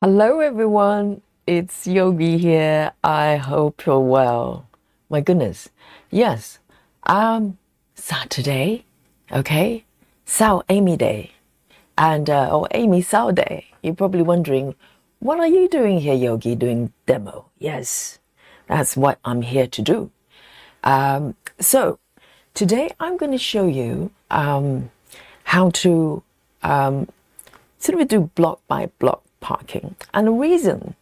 Hello everyone, it's Yogi here. I hope you're well. My goodness. Yes. Saturday, okay? Sao Amy Day and or Amy Sao Day. You're probably wondering, what are you doing here, Yogi, doing demo? Yes. That's what I'm here to do. So today I'm going to show you how to sort of do block by block parking. And the reason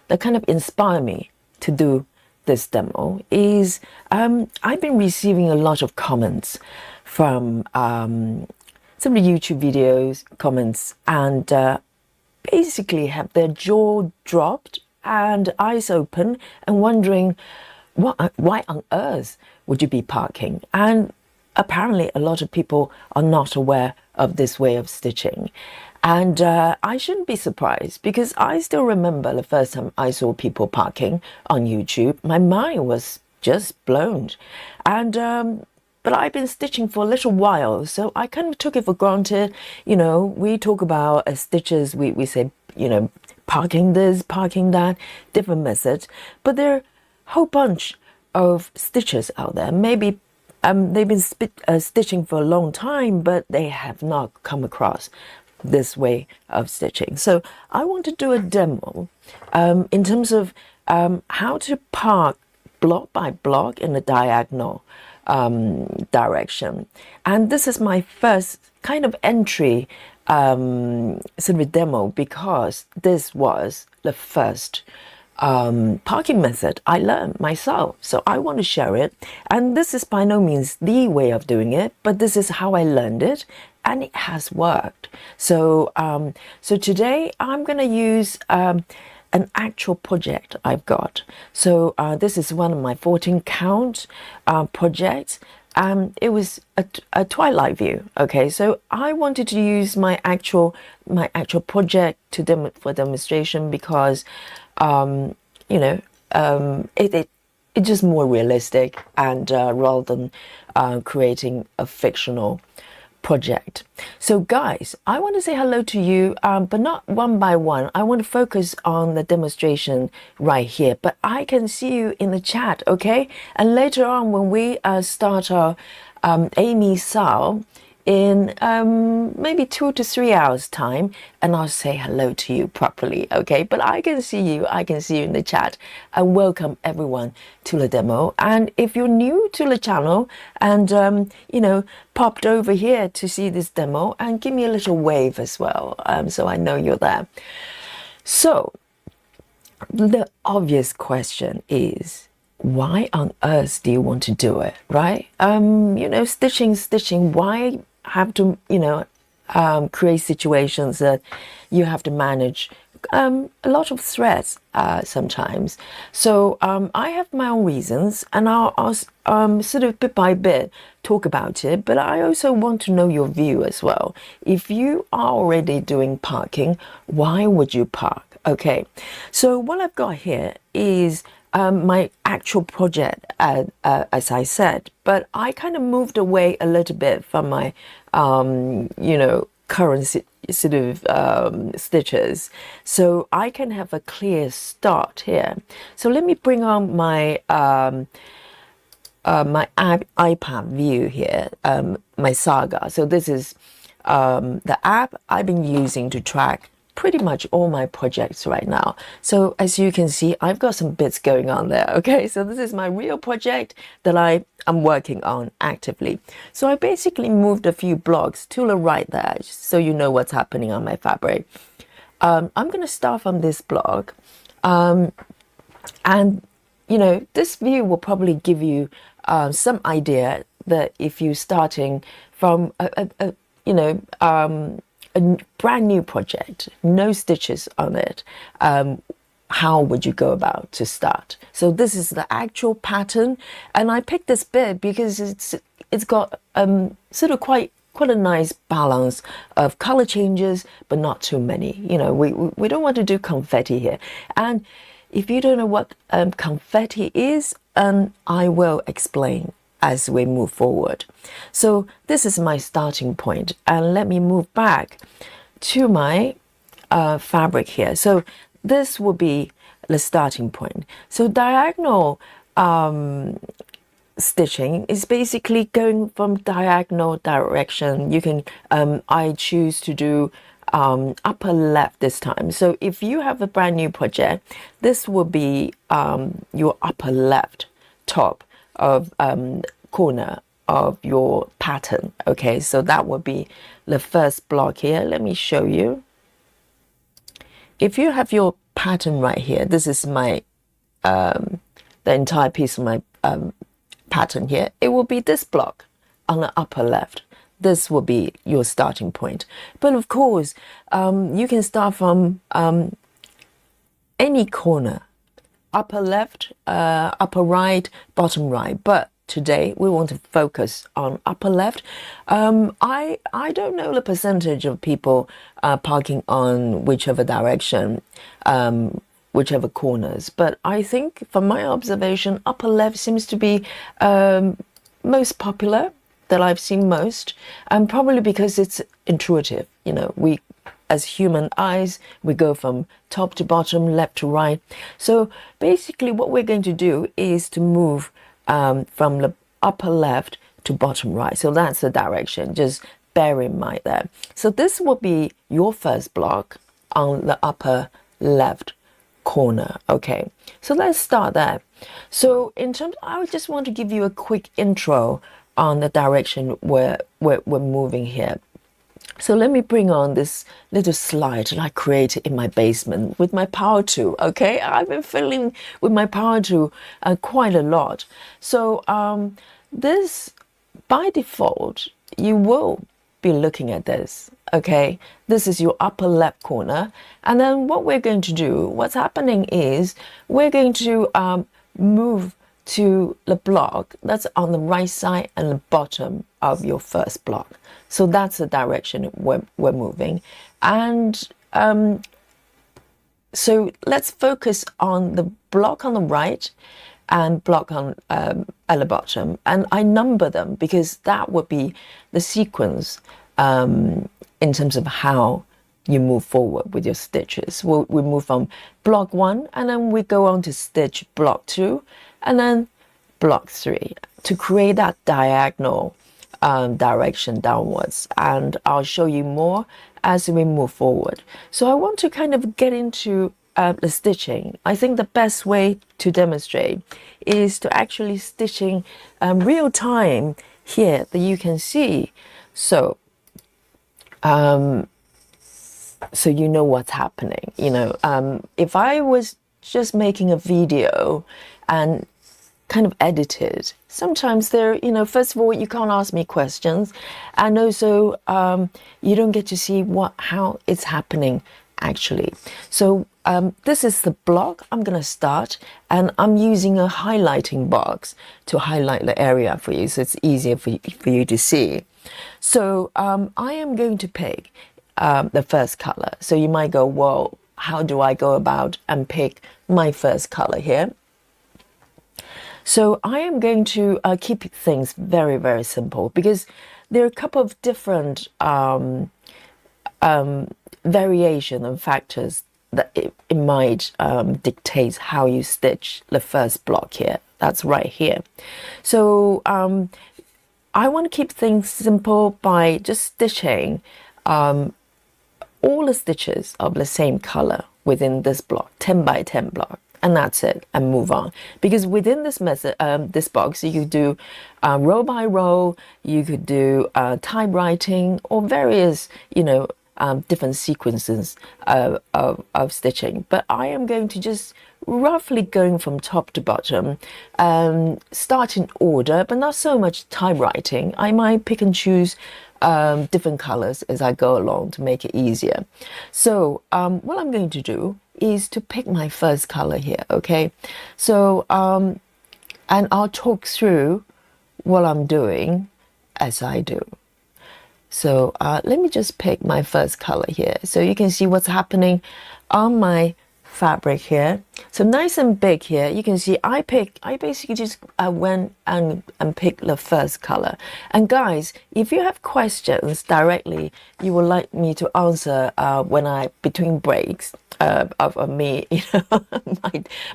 that kind of inspired me to do this demo is I've been receiving a lot of comments from some of the YouTube videos, comments, and basically have their jaw dropped and eyes open and wondering why on earth would you be parking? And apparently a lot of people are not aware of this way of stitching. And I shouldn't be surprised because I still remember the first time I saw people parking on YouTube. My mind was just blown. And but I've been stitching for a little while, so I kind of took it for granted. You know, we talk about stitches, we say, you know, parking this, parking that, different methods. But there are a whole bunch of stitches out there. Maybe they've been stitching for a long time, but they have not come across this way of stitching. So I want to do a demo in terms of how to park block by block in a diagonal direction. And this is my first kind of entry sort of demo because this was the first parking method I learned myself. So I want to share it. And this is by no means the way of doing it, but this is how I learned it. And it has worked. So, so today I'm going to use an actual project I've got. So this is one of my 14 count projects. It was a twilight view. Okay, so I wanted to use my actual project to for demonstration because, you know, it's just more realistic and rather than creating a fictional project. So guys, I want to say hello to you, but not one by one. I want to focus on the demonstration right here, but I can see you in the chat, okay? And later on when we start our Amy Sao in maybe 2 to 3 hours time, and I'll say hello to you properly, okay? But I can see you in the chat, and welcome everyone to the demo. And if you're new to the channel and you know, popped over here to see this demo, and give me a little wave as well, so I know you're there. So the obvious question is, why on earth do you want to do it, right? You know, stitching, why have to, you know, create situations that you have to manage a lot of threads sometimes. So I have my own reasons, and I'll sort of bit by bit talk about it, but I also want to know your view as well. If you are already doing parking, why would you park? Okay, so what I've got here is my actual project, as I said, but I kind of moved away a little bit from my, you know, current sort of stitches, so I can have a clear start here. So let me bring on my my iPad view here, my Saga. So this is the app I've been using to track pretty much all my projects right now. So as you can see, I've got some bits going on there. Okay, so this is my real project that I am working on actively. So I basically moved a few blocks to the right there, so you know what's happening on my fabric. I'm going to start from this block, and you know, this view will probably give you some idea that if you're starting from a you know, a brand new project, no stitches on it, how would you go about to start? So this is the actual pattern, and I picked this bit because it's got sort of quite a nice balance of color changes, but not too many. You know, we don't want to do confetti here. And if you don't know what confetti is, I will explain as we move forward. So this is my starting point, and let me move back to my fabric here. So this will be the starting point. So diagonal stitching is basically going from diagonal direction. You can, I choose to do upper left this time. So if you have a brand new project, this will be your upper left top of corner of your pattern. Okay, so that would be the first block here. Let me show you. If you have your pattern right here, this is my the entire piece of my pattern here. It will be this block on the upper left. This will be your starting point. But of course, you can start from any corner, upper left, upper right, bottom right. But today we want to focus on upper left. I don't know the percentage of people parking on whichever direction, whichever corners, but I think from my observation, upper left seems to be most popular, that I've seen most, and probably because it's intuitive. You know, we as human eyes, we go from top to bottom, left to right. So basically what we're going to do is to move from the upper left to bottom right. So that's the direction, just bear in mind that. So this will be your first block on the upper left corner. Okay, so let's start there. So in terms, I just want to give you a quick intro on the direction where we're moving here. So let me bring on this little slide that I created in my basement with my power tool. Okay, I've been fiddling with my power tool quite a lot. So this, by default, you will be looking at this. Okay, this is your upper left corner, and then what we're going to do, what's happening is we're going to move to the block that's on the right side and the bottom of your first block. So that's the direction we're moving. And so let's focus on the block on the right and block on at the bottom. And I number them because that would be the sequence in terms of how you move forward with your stitches. We move from block 1 and then we go on to stitch block 2 and then block 3 to create that diagonal direction downwards, and I'll show you more as we move forward. So I want to kind of get into the stitching. I think the best way to demonstrate is to actually stitching real time here that you can see. So so you know what's happening. You know, if I was just making a video and kind of edited, sometimes there, you know, first of all, you can't ask me questions, and also you don't get to see how it's happening actually. So this is the block I'm gonna start, and I'm using a highlighting box to highlight the area for you, so it's easier for you to see. So I am going to pick the first color. So you might go, well, how do I go about and pick my first color here? So I am going to keep things very, very simple because there are a couple of different variation and factors that it might dictate how you stitch the first block here. That's right here. So I want to keep things simple by just stitching all the stitches of the same color within this block, 10 by 10 block. And that's it, and move on. Because within this method, this box, you could do row by row, you could do typewriting, or various, you know, different sequences of stitching. But I am going to just roughly going from top to bottom, start in order, but not so much typewriting. I might pick and choose different colors as I go along to make it easier. So what I'm going to do is to pick my first color here. Okay, so and I'll talk through what I'm doing as I do. So let me just pick my first color here, so you can see what's happening on my fabric here. So nice and big here. You can see I basically just went and picked the first color. And guys, if you have questions directly you would like me to answer when I between breaks of me, you know,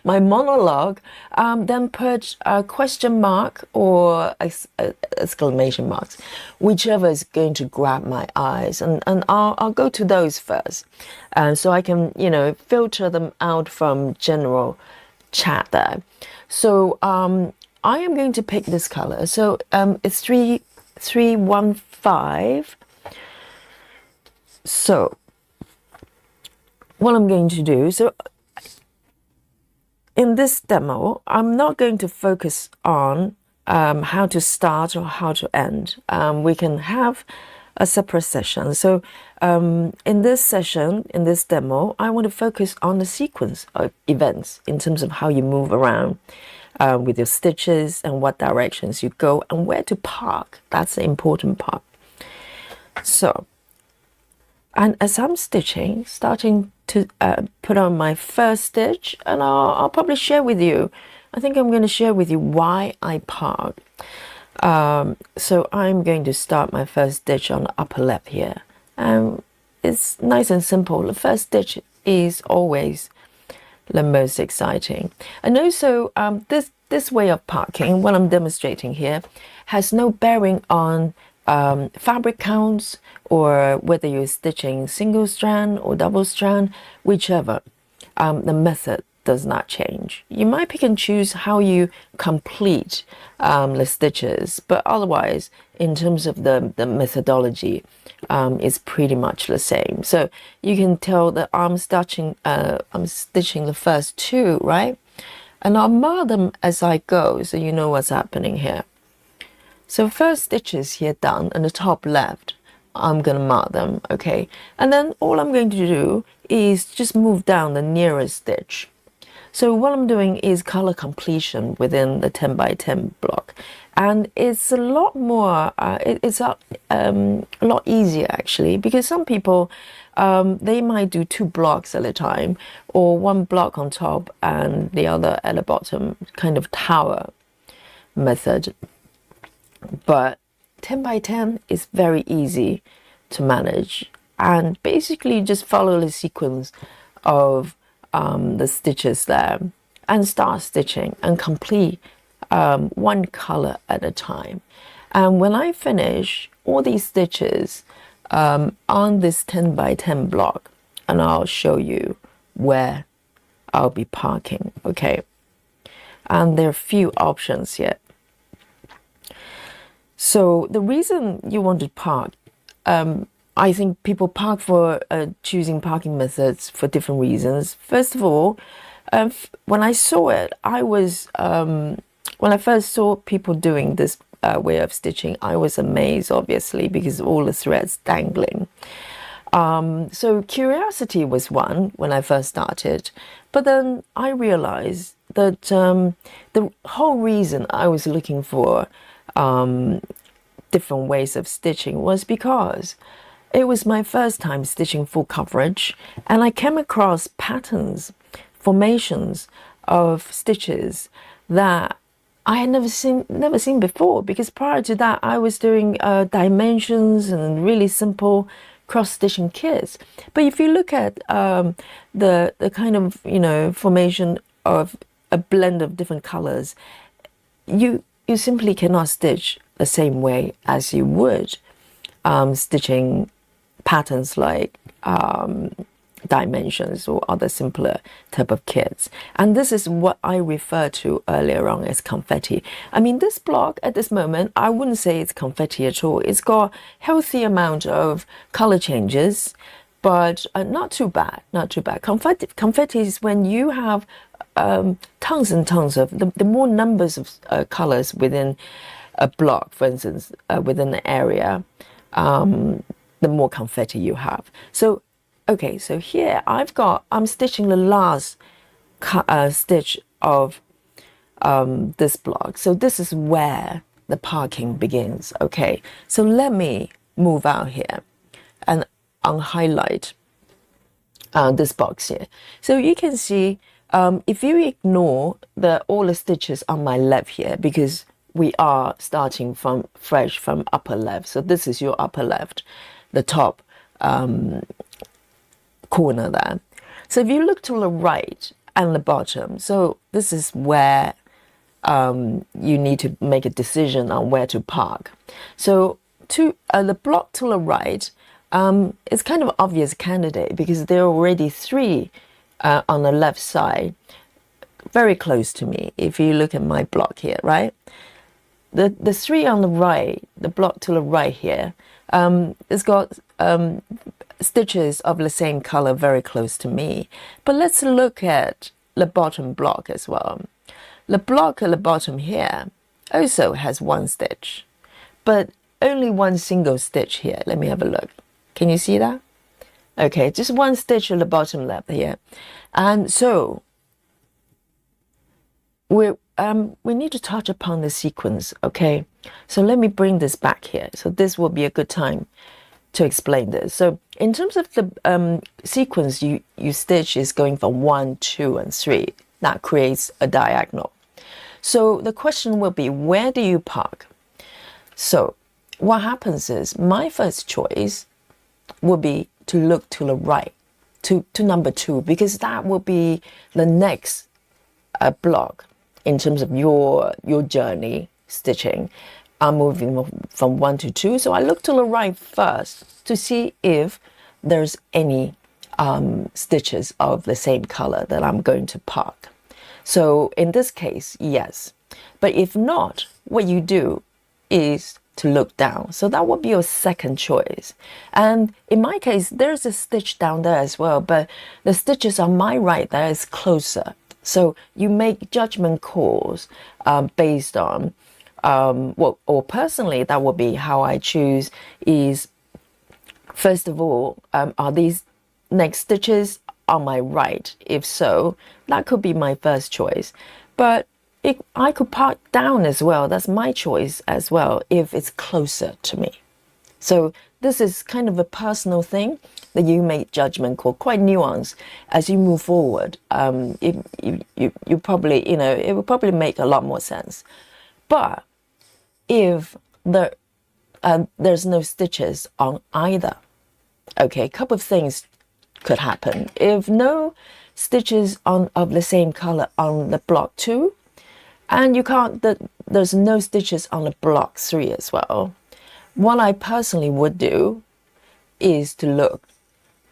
my monologue, then put a question mark or exclamation marks, whichever is going to grab my eyes, and I'll go to those first, so I can, you know, filter them out from general chat there. So I am going to pick this color. So it's 3315. So what I'm going to do, so in this demo, I'm not going to focus on how to start or how to end. We can have a separate session. So in this session, in this demo, I want to focus on the sequence of events in terms of how you move around with your stitches and what directions you go and where to park. That's the important part. So, and as I'm stitching, starting to put on my first stitch, and I'll probably share with you, I think I'm going to share with you why I park. So I'm going to start my first stitch on the upper left here. It's nice and simple. The first stitch is always the most exciting. And also this way of parking, what I'm demonstrating here, has no bearing on fabric counts or whether you're stitching single strand or double strand, whichever. The method does not change. You might pick and choose how you complete the stitches, but otherwise, in terms of the methodology, it's pretty much the same. So you can tell that I'm stitching the first two, right? And I'll mark them as I go, so you know what's happening here. So first stitches here done, and the top left, I'm going to mark them, okay? And then all I'm going to do is just move down the nearest stitch. So what I'm doing is color completion within the 10 by 10 block. And it's a lot more, it's a lot easier actually, because some people, they might do 2 blocks at a time, or 1 block on top and the other at the bottom, kind of tower method. But 10 by 10 is very easy to manage, and basically just follow the sequence of the stitches there and start stitching and complete 1 color at a time. And when I finish all these stitches on this 10 by 10 block, and I'll show you where I'll be parking, okay? And there are a few options here. So the reason you want to park, I think people park for choosing parking methods for different reasons. First of all, when I saw it, I was, when I first saw people doing this way of stitching, I was amazed, obviously, because of all the threads dangling. So curiosity was one when I first started, but then I realized that the whole reason I was looking for different ways of stitching was because it was my first time stitching full coverage, and I came across patterns, formations of stitches that I had never seen before, because prior to that I was doing dimensions and really simple cross-stitching kits. But if you look at the kind of, you know, formation of a blend of different colors, you simply cannot stitch the same way as you would stitching patterns like dimensions or other simpler type of kits. And this is what I referred to earlier on as confetti. I mean, this block at this moment, I wouldn't say it's confetti at all. It's got healthy amount of color changes, but not too bad, not too bad. Confetti is when you have tons and tons of, the more numbers of colors within a block, for instance, within an area, the more confetti you have. So, okay, so here I'm stitching the last stitch of this block. So this is where the parking begins, okay? So let me move out here and unhighlight this box here. So you can see, if you ignore all the stitches on my left here, because we are starting from fresh from upper left. So this is your upper left, the top corner there. So if you look to the right and the bottom, so this is where you need to make a decision on where to park. So to the block to the right, it's kind of obvious candidate because there are already 3 on the left side, very close to me. If you look at my block here, right? The 3 on the right, the block to the right here, it's got stitches of the same color very close to me. But let's look at the bottom block as well. The block at the bottom here also has 1 stitch, but only 1 single stitch here. Let me have a look. Can you see that? Okay, just 1 stitch at the bottom left here. And so we need to touch upon the sequence, okay? So let me bring this back here. So this will be a good time to explain this. So in terms of the sequence you stitch is going from 1, 2, and 3. That creates a diagonal. So the question will be, where do you park? So what happens is my first choice will be to look to the right, to number 2, because that will be the next block in terms of your journey stitching. I'm moving from 1 to 2, so I look to the right first to see if there's any stitches of the same color that I'm going to park. So in this case, yes. But if not, what you do is to look down. So that would be your second choice. And in my case, there's a stitch down there as well, but the stitches on my right there is closer. So you make judgment calls based on, or personally, that would be how I choose is, first of all, are these next stitches on my right? If so, that could be my first choice. But I could park down as well. That's my choice as well if it's closer to me. So this is kind of a personal thing that you make judgment call, quite nuanced as you move forward. You probably, it will probably make a lot more sense. But if there's no stitches on either, okay, a couple of things could happen. If no stitches of the same color on the block 2, and there's no stitches on the block 3 as well, what I personally would do is to look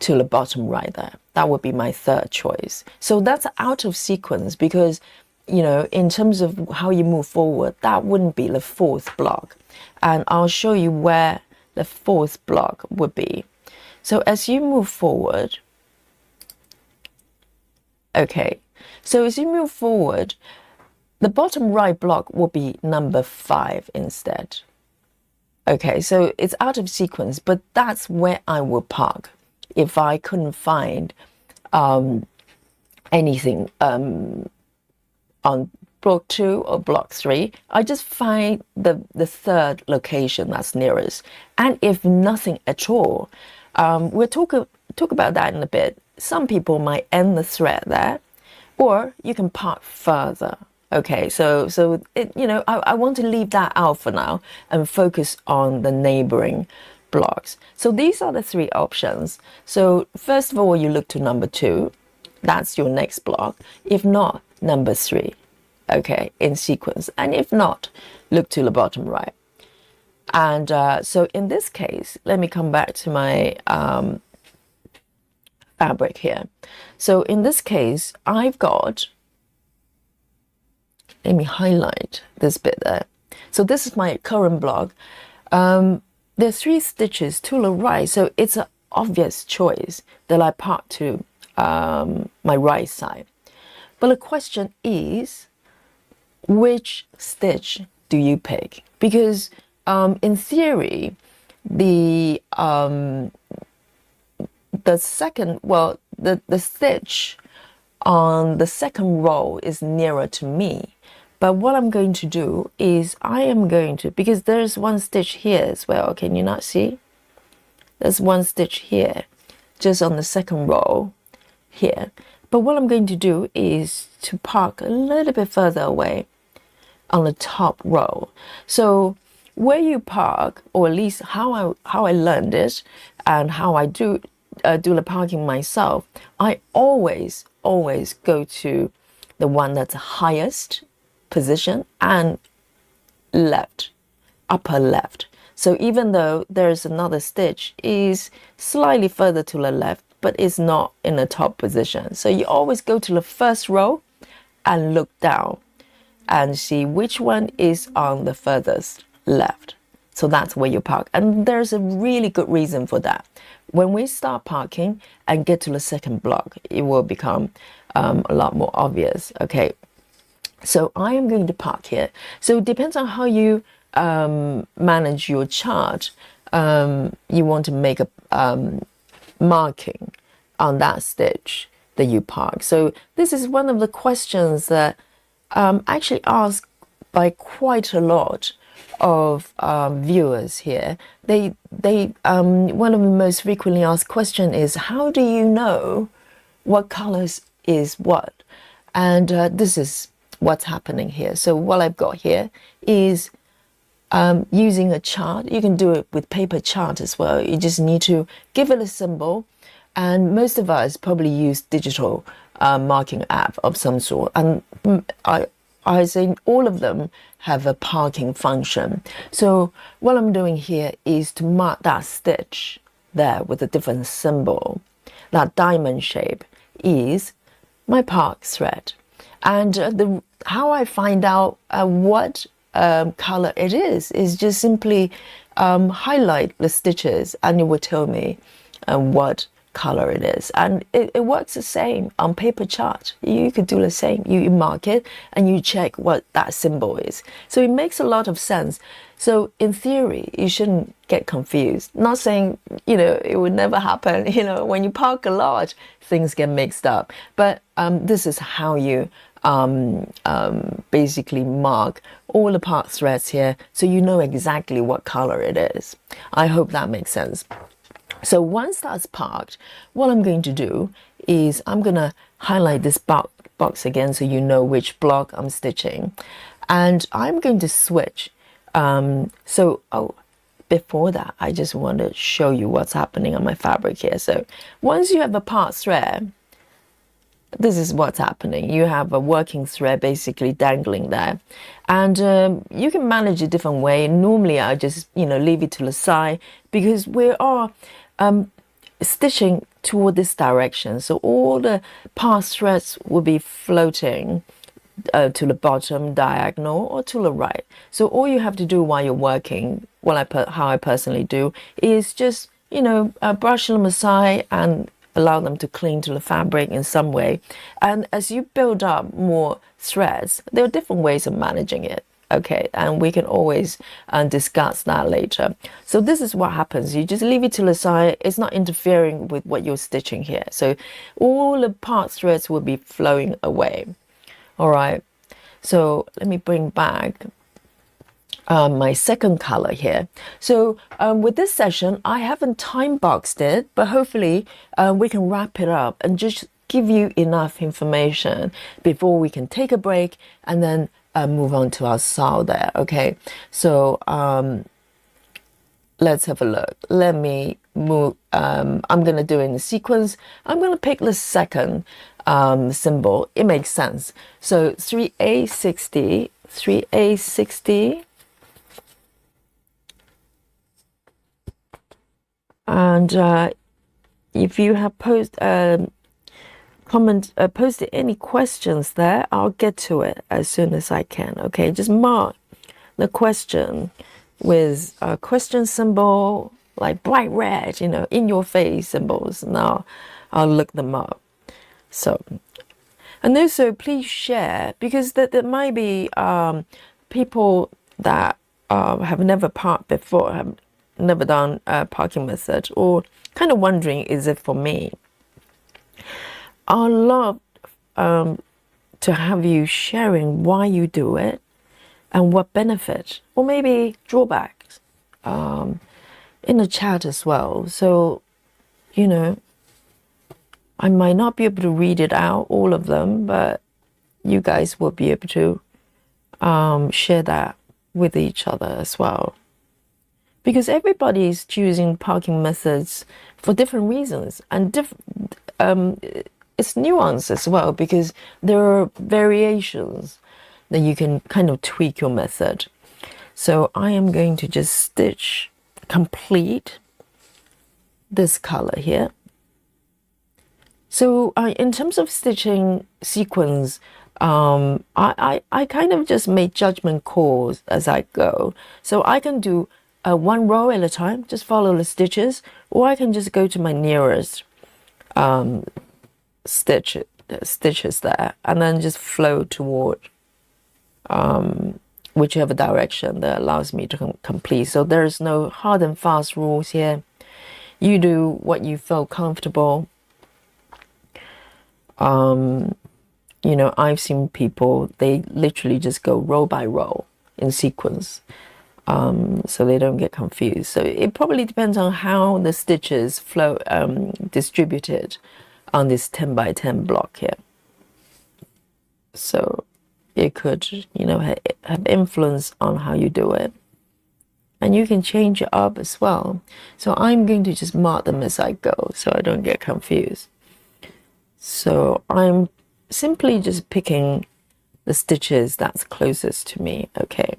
to the bottom right there. That would be my third choice. So that's out of sequence because, in terms of how you move forward, that wouldn't be the 4th block. And I'll show you where the 4th block would be. So as you move forward, okay, so as you move forward, the bottom right block will be number 5 instead. Okay, so it's out of sequence, but that's where I will park if I couldn't find anything on block 2 or block 3. I just find the 3rd location that's nearest. And if nothing at all, we'll talk about that in a bit. Some people might end the thread there, or you can park further. Okay, so I want to leave that out for now and focus on the neighboring blocks. So these are the 3 options. So first of all, you look to number 2. That's your next block. If not, number 3. Okay, in sequence. And if not, look to the bottom right. And so in this case, let me come back to my fabric here. So in this case, I've got, let me highlight this bit there. So this is my current block. There's 3 stitches to the right, so it's an obvious choice that I park to my right side. But the question is, which stitch do you pick? Because in theory, the stitch on the second row is nearer to me. But what I'm going to do is because there's 1 stitch here as well. Can you not see? There's 1 stitch here, just on the second row. here. But what I'm going to do is to park a little bit further away on the top row. So where you park, or at least how I learned it and how I do the parking myself, I always go to the one that's highest position and left, upper left. So even though there's another stitch is slightly further to the left, but it's not in the top position. So you always go to the first row and look down and see which one is on the furthest left. So that's where you park. And there's a really good reason for that. When we start parking and get to the second block, it will become a lot more obvious. Okay, so I am going to park here. So it depends on how you manage your chart. You want to make a marking on that stitch that you park. So this is one of the questions that actually asked by quite a lot of viewers here. One of the most frequently asked question is, how do you know what colors is what? And this is what's happening here. So what I've got here is using a chart. You can do it with paper chart as well. You just need to give it a symbol, and most of us probably use digital marking app of some sort, and I think all of them have a parking function. So what I'm doing here is to mark that stitch there with a different symbol. That diamond shape is my park thread. And how I find out what color it is just simply highlight the stitches, and it will tell me what color it is. And it works the same on paper chart. You could do the same. You mark it and you check what that symbol is. So it makes a lot of sense. So in theory, you shouldn't get confused. Not saying, it would never happen. When you park a lot, things get mixed up. But this is how you basically mark all the park threads here, so you know exactly what color it is. I hope that makes sense. So once that's parked, what I'm going to do is I'm going to highlight this box again so you know which block I'm stitching. And I'm going to switch. Before that, I just want to show you what's happening on my fabric here. So once you have a part thread, this is what's happening. You have a working thread basically dangling there, and you can manage a different way. Normally I just leave it to the side, because we are stitching toward this direction, so all the past threads will be floating to the bottom diagonal or to the right. So all you have to do while you're working, how I personally do, is just brush them aside and allow them to cling to the fabric in some way. And as you build up more threads, there are different ways of managing it. Okay, and we can always discuss that later. So this is what happens. You just leave it to the side. It's not interfering with what you're stitching here. So all the part threads will be flowing away. All right, so let me bring back my second color here. So with this session, I haven't time boxed it, but hopefully we can wrap it up and just give you enough information before we can take a break and then move on to our saw there. Okay, so let's have a look. Let me move. I'm going to do it in the sequence. I'm going to pick the second symbol. It makes sense. So 3A60, 3A60. And if you have posted any questions there, I'll get to it as soon as I can. Okay, just mark the question with a question symbol, like bright red, in your face symbols. Now I'll look them up. So, and also please share, because there might be people that have never parked before, have never done a parking method, or kind of wondering, is it for me? I love to have you sharing why you do it and what benefit or maybe drawbacks in the chat as well. So I might not be able to read it out, all of them, but you guys will be able to share that with each other as well. Because everybody is choosing parking methods for different reasons, and it's nuanced as well, because there are variations that you can kind of tweak your method. So I am going to just stitch complete this color here. So in terms of stitching sequence, I kind of just make judgment calls as I go. So I can do one row at a time, just follow the stitches, or I can just go to my nearest stitches there, and then just flow toward whichever direction that allows me to complete. So there's no hard and fast rules here. You do what you feel comfortable. You know, I've seen people, they literally just go row by row in sequence, so they don't get confused. So it probably depends on how the stitches flow, distributed on this 10 by 10 block here. So it could, you know, have influence on how you do it. And you can change it up as well. So I'm going to just mark them as I go so I don't get confused. So I'm simply just picking the stitches that's closest to me, okay?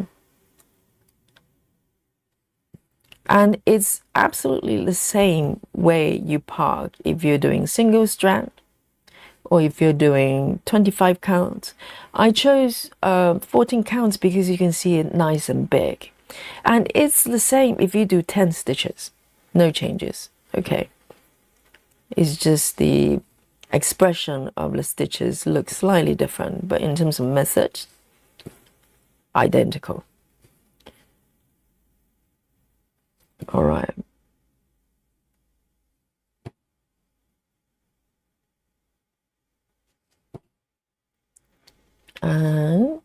And it's absolutely the same way you park if you're doing single strand or if you're doing 25 counts. I chose 14 counts because you can see it nice and big. And it's the same if you do 10 stitches, no changes, okay? It's just the expression of the stitches looks slightly different, but in terms of method, identical. All right. And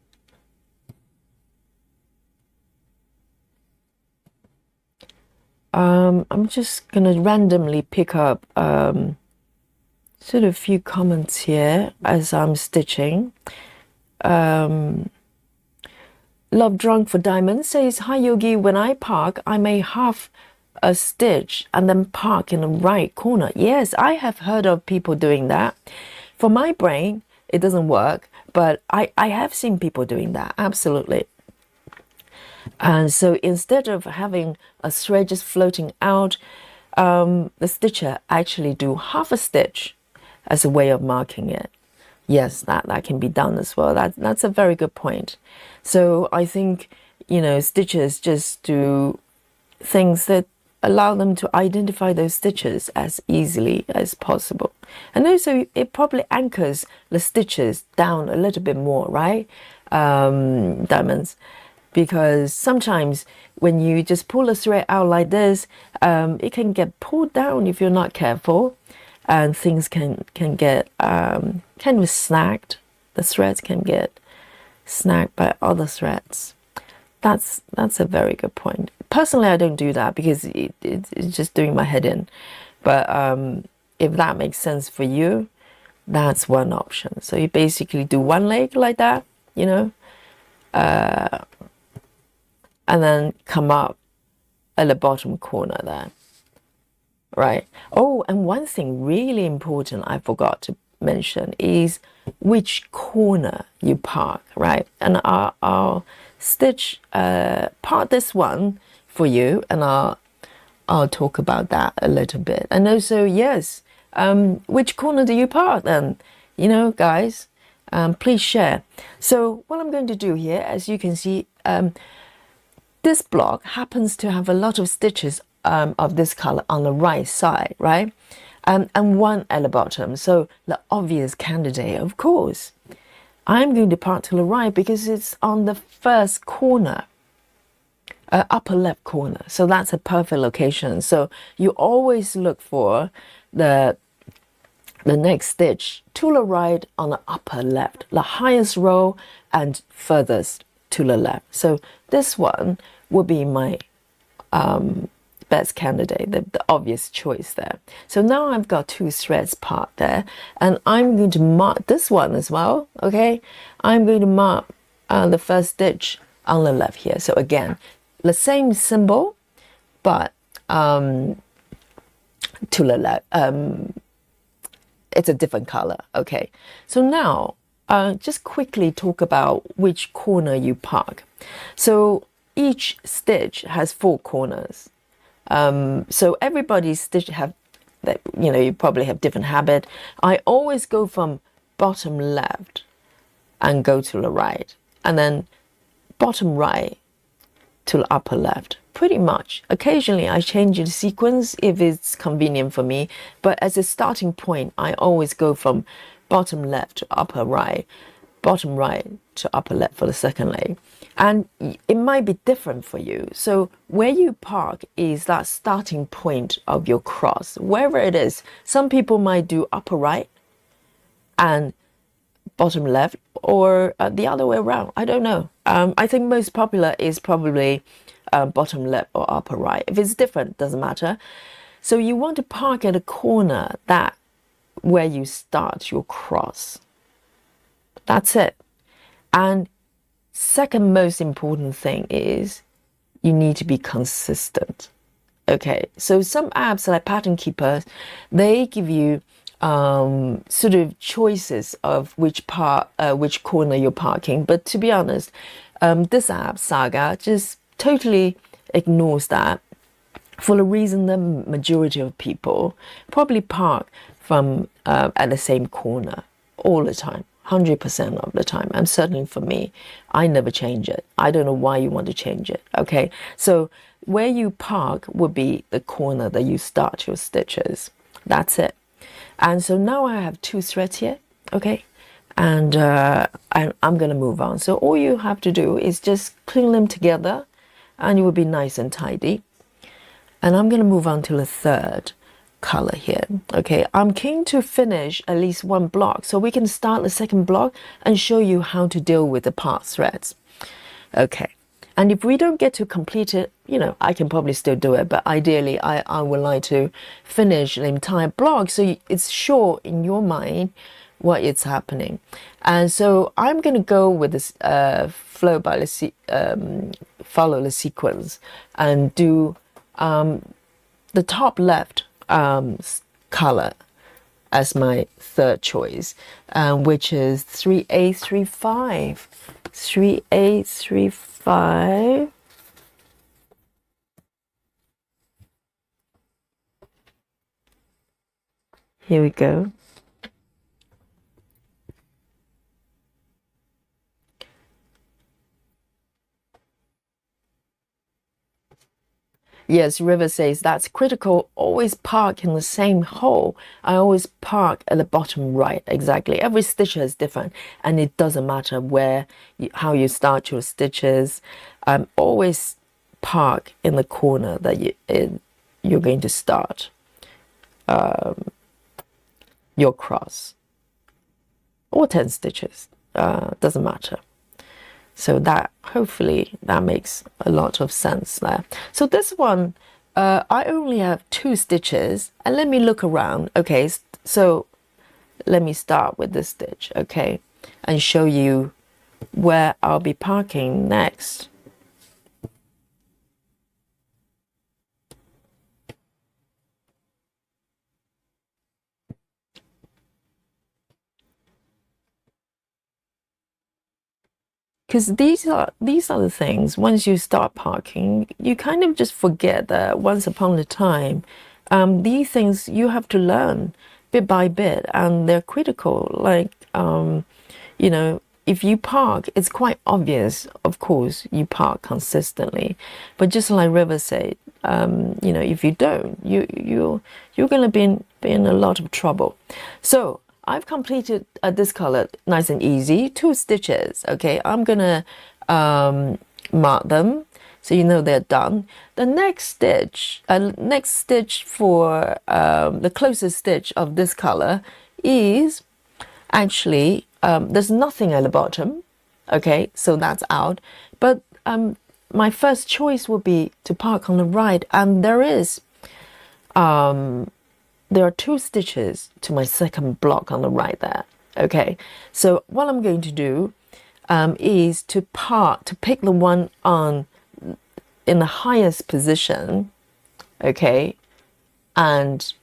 I'm just gonna randomly pick up sort of a few comments here as I'm stitching. Love Drunk for Diamonds says, "Hi Yogi, when I park, I may half a stitch and then park in the right corner." Yes, I have heard of people doing that. For my brain, it doesn't work, but I have seen people doing that, absolutely. And so instead of having a thread just floating out, the stitcher actually do half a stitch as a way of marking it. Yes, that can be done as well. That's a very good point. So I think, you know, stitchers just do things that allow them to identify those stitches as easily as possible. And also it probably anchors the stitches down a little bit more, right? Diamonds. Because sometimes when you just pull a thread out like this, it can get pulled down if you're not careful, and things can get kind of snagged. The threads can get snagged by other threads. That's a very good point. Personally, I don't do that because it's just doing my head in. But if that makes sense for you, that's one option. So you basically do one leg like that, you know, and then come up at the bottom corner there, right? Oh, and one thing really important I forgot to mention is which corner you park, right? And I'll stitch part this one for you, and I'll talk about that a little bit. And also, yes, which corner do you park then? You know, guys, please share. So what I'm going to do here, as you can see, this block happens to have a lot of stitches of this color on the right side, right? And one at the bottom. So the obvious candidate, of course, I'm going to part to the right because it's on the first corner, upper left corner. So that's a perfect location. So you always look for the next stitch to the right on the upper left, the highest row and furthest to the left. So this one will be my best candidate, the obvious choice there. So now I've got 2 threads part there, and I'm going to mark this one as well, okay? I'm going to mark the first stitch on the left here. So again, the same symbol, but to the left, it's a different color, okay? So now, just quickly talk about which corner you park. So each stitch has 4 corners. So everybody's stitch have, that you probably have different habit. I always go from bottom left and go to the right, and then bottom right to the upper left, pretty much. Occasionally I change the sequence if it's convenient for me, but as a starting point, I always go from bottom left to upper right, bottom right to upper left for the second leg. And it might be different for you. So where you park is that starting point of your cross, wherever it is. Some people might do upper right and bottom left, or the other way around. I don't know. I think most popular is probably bottom left or upper right. If it's different, doesn't matter. So you want to park at a corner that where you start your cross. That's it. And second most important thing is you need to be consistent. Okay, so some apps like Pattern Keeper, they give you sort of choices of which corner you're parking. But to be honest, this app, Saga, just totally ignores that, for the reason the majority of people probably park from at the same corner all the time, 100% of the time. And certainly for me, I never change it. I don't know why you want to change it. Okay, so where you park would be the corner that you start your stitches. That's it. And so now I have 2 threads here, okay, and I'm going to move on. So all you have to do is just clean them together, and it will be nice and tidy. And I'm going to move on to the third color here. Okay, I'm keen to finish at least 1 block, so we can start the second block and show you how to deal with the part threads. Okay, and if we don't get to complete it, I can probably still do it, but ideally I would like to finish the entire block so it's sure in your mind what is happening. And so I'm going to go with this follow the sequence and do the top left color as my third choice, which is 3A35. 3A35. Here we go. Yes, River says that's critical. Always park in the same hole. I always park at the bottom right. Exactly. Every stitch is different, and it doesn't matter how you start your stitches. Always park in the corner that you're going to start your cross, or 10 stitches. Doesn't matter. So that, hopefully, that makes a lot of sense there. So this one, I only have 2 stitches, and let me look around. Okay, so let me start with this stitch, okay, and show you where I'll be parking next. Because these are the things, once you start parking, you kind of just forget that once upon a time, these things you have to learn bit by bit, and they're critical. Like, if you park, it's quite obvious, of course, you park consistently. But just like River said, if you don't, you're going to be in a lot of trouble. So I've completed this color nice and easy, 2 stitches. Okay, I'm gonna mark them so they're done. The next stitch for the closest stitch of this color is actually there's nothing at the bottom. Okay, so that's out. But my first choice would be to park on the right, and there are 2 stitches to my second block on the right there. Okay, so what I'm going to do is to pick the one on in the highest position, okay, and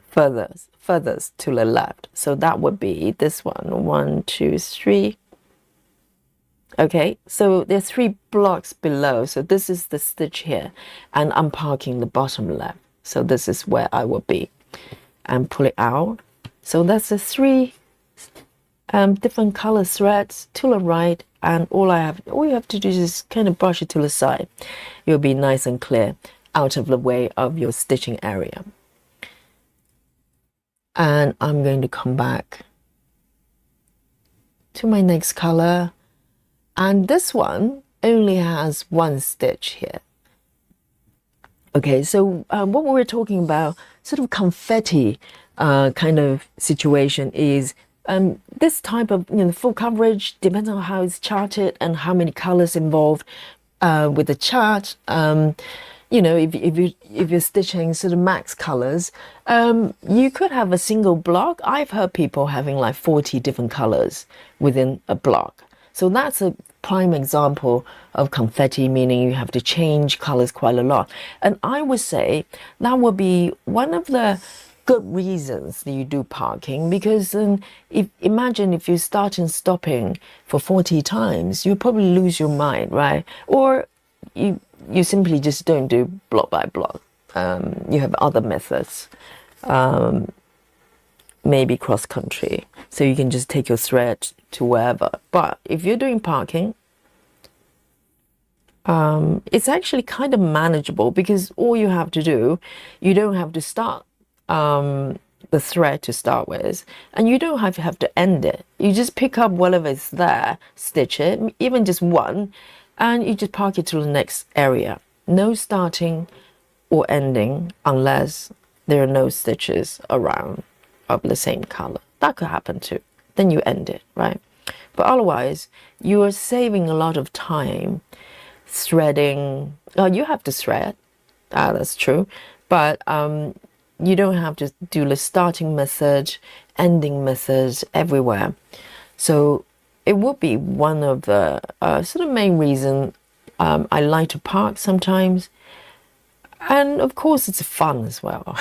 furthest to the left. So that would be this one, 1, 2, 3. Okay, so there's 3 blocks below. So this is the stitch here, and I'm parking the bottom left. So this is where I will be, and pull it out. So that's the 3 different color threads to the right, and all you have to do is just kind of brush it to the side. You'll be nice and clear, out of the way of your stitching area. And I'm going to come back to my next color, and this one only has 1 stitch here. Okay, so what we're talking about, sort of confetti kind of situation, is this type of full coverage depends on how it's charted and how many colors involved with the chart. If you're stitching sort of max colors, you could have a single block. I've heard people having like 40 different colors within a block. So that's a prime example of confetti, meaning you have to change colors quite a lot. And I would say that would be one of the good reasons that you do parking, because imagine if you start and stopping for 40 times, you probably lose your mind, right? Or you simply just don't do block by block. You have other methods, maybe cross country, so you can just take your thread to wherever. But if you're doing parking, it's actually kind of manageable, because all you have to do, you don't have to start the thread to start with, and you don't have to end it. You just pick up whatever is there, stitch it, even just one, and you just park it to the next area. No starting or ending unless there are no stitches around of the same color. That could happen too. Then you end it, right? But otherwise, you are saving a lot of time threading. Oh, you have to thread. That's true. But you don't have to do the starting method, ending method everywhere. So it would be one of the sort of main reason I like to park sometimes. And of course, it's fun as well.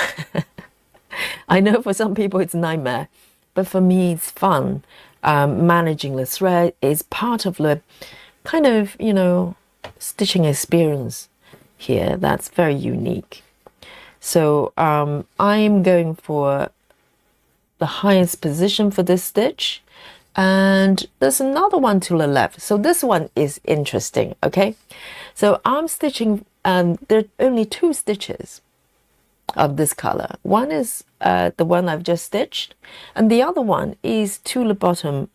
I know for some people it's a nightmare, but for me it's fun. Managing the thread is part of the kind of, stitching experience here that's very unique. So I'm going for the highest position for this stitch, and there's another one to the left. So this one is interesting, okay? So I'm stitching, there are only 2 stitches of this color. One is the one I've just stitched, and the other one is to the bottom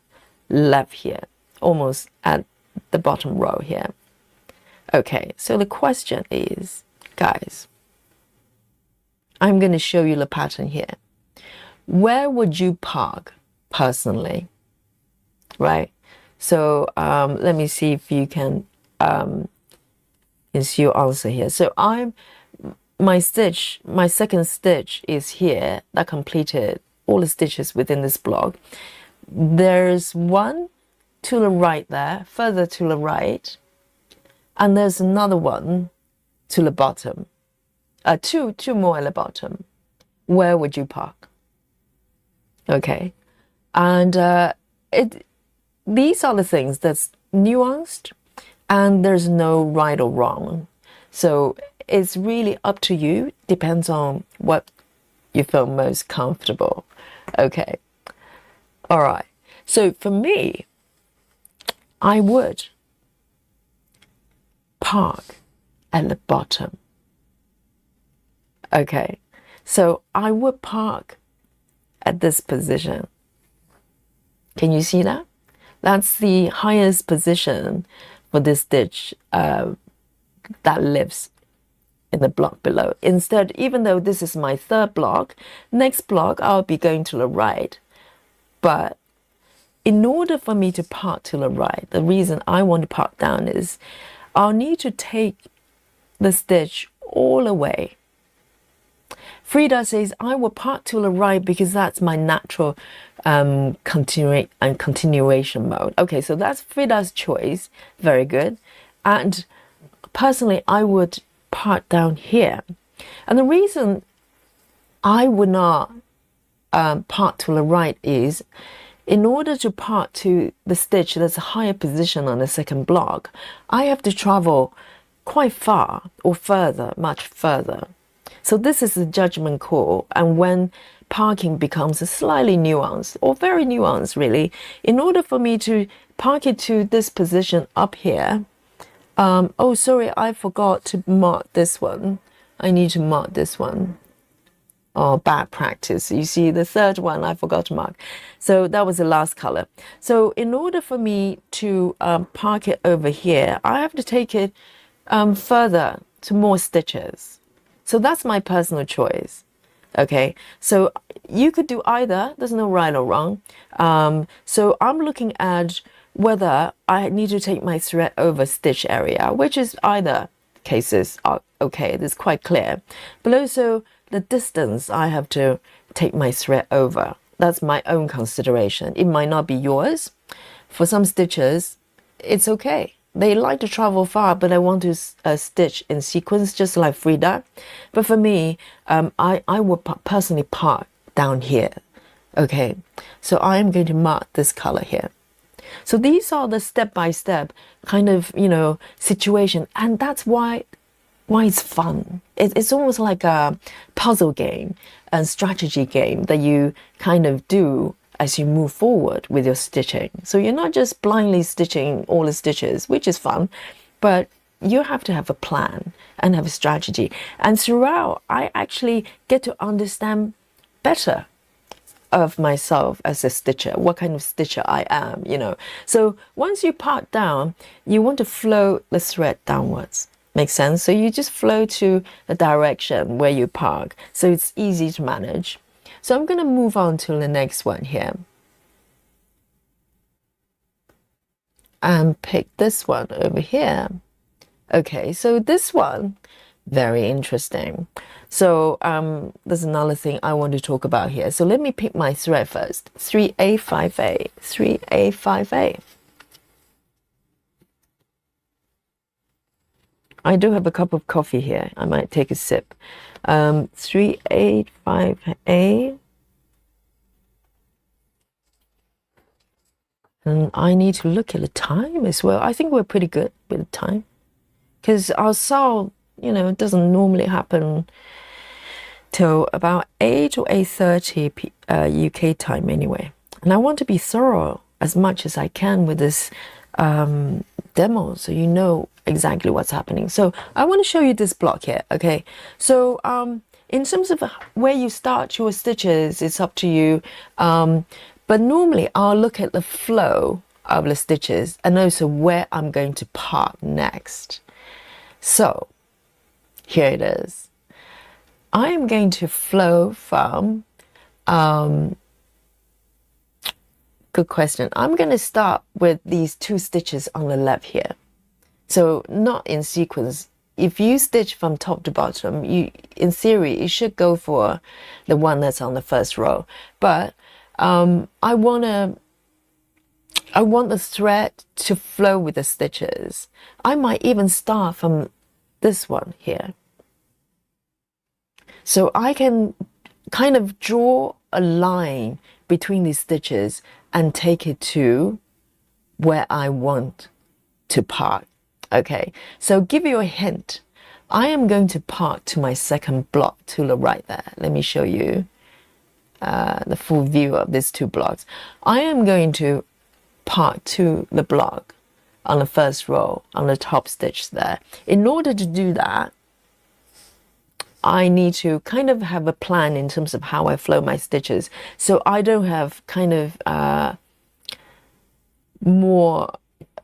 left here, almost at the bottom row here. Okay, so the question is, guys, I'm going to show you the pattern here. Where would you park personally? Right? So let me see if you can is your answer here. So my second stitch is here. That completed all the stitches within this block. There's one to the right there, further to the right, and there's another one to the bottom. Two more at the bottom. Where would you park? Okay, and these are the things that's nuanced, and there's no right or wrong. So it's really up to you. Depends on what you feel most comfortable. Okay, all right. So for me, I would park at the bottom. Okay, so I would park at this position. Can you see that? That's the highest position for this stitch that lives in the block below. Instead, even though this is my third block, next block I'll be going to the right. But in order for me to park to the right, the reason I want to park down is I'll need to take the stitch all the way. Frida says, I will part to the right because that's my natural continuation mode. Okay, so that's Frida's choice. Very good. And personally, I would part down here. And the reason I would not part to the right is, in order to part to the stitch that's a higher position on the second block, I have to travel quite far or further, much further. So this is a judgment call, and when parking becomes a slightly nuanced or very nuanced really, in order for me to park it to this position up here, oh sorry, I forgot to mark this one. I need to mark this one. Oh, bad practice. You see, the third one I forgot to mark. So that was the last color. So in order for me to park it over here, I have to take it further to more stitches. So that's my personal choice. Okay, so you could do either. There's no right or wrong. So I'm looking at whether I need to take my thread over stitch area, which is either cases are okay. It's quite clear. But also the distance I have to take my thread over. That's my own consideration. It might not be yours. For some stitches, it's okay. They like to travel far, but I want to stitch in sequence, just like Frida. But for me, I would personally part down here. Okay, so I am going to mark this color here. So these are the step-by-step kind of, situation, and that's why it's fun. It's almost like a puzzle game and strategy game that you kind of do as you move forward with your stitching. So you're not just blindly stitching all the stitches, which is fun, but you have to have a plan and have a strategy. And throughout, I actually get to understand better of myself as a stitcher, what kind of stitcher I am, So once you part down, you want to flow the thread downwards. Make sense? So you just flow to the direction where you park. So it's easy to manage. So I'm going to move on to the next one here. And pick this one over here. Okay, so this one, very interesting. So there's another thing I want to talk about here. So let me pick my thread first. 3A, 5A, 3A, 5A. I do have a cup of coffee here. I might take a sip. 3A, 5A. And I need to look at the time as well. I think we're pretty good with the time. Because our saw, doesn't normally happen till about 8 or 8:30 UK time anyway. And I want to be thorough as much as I can with this demo, so you know exactly what's happening. So I want to show you this block here. Okay, so in terms of where you start your stitches, it's up to you, but normally I'll look at the flow of the stitches and also where I'm going to part next. So here it is. I am going to flow from good question. I'm going to start with these 2 stitches on the left here. So not in sequence. If you stitch from top to bottom, in theory, you should go for the one that's on the first row. But I want the thread to flow with the stitches. I might even start from this one here. So I can kind of draw a line between these stitches and take it to where I want to part. Okay, so give you a hint. I am going to part to my second block to the right there. Let me show you the full view of these 2 blocks. I am going to part to the block on the first row, on the top stitch there. In order to do that, I need to kind of have a plan in terms of how I flow my stitches. So I don't have kind of more,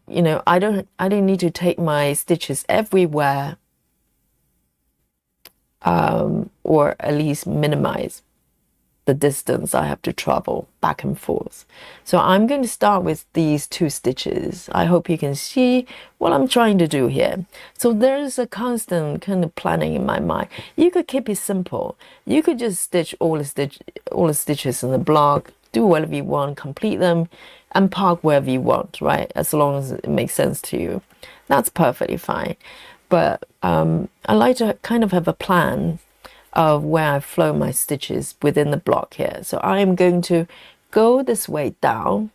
I don't need to take my stitches everywhere, or at least minimize the distance I have to travel back and forth. So I'm going to start with these 2 stitches. I hope you can see what I'm trying to do here. So there's a constant kind of planning in my mind. You could keep it simple. You could just stitch all the stitches in the block, do whatever you want, complete them, and park wherever you want, right? As long as it makes sense to you. That's perfectly fine. But I like to kind of have a plan of where I flow my stitches within the block here. So I am going to go this way down.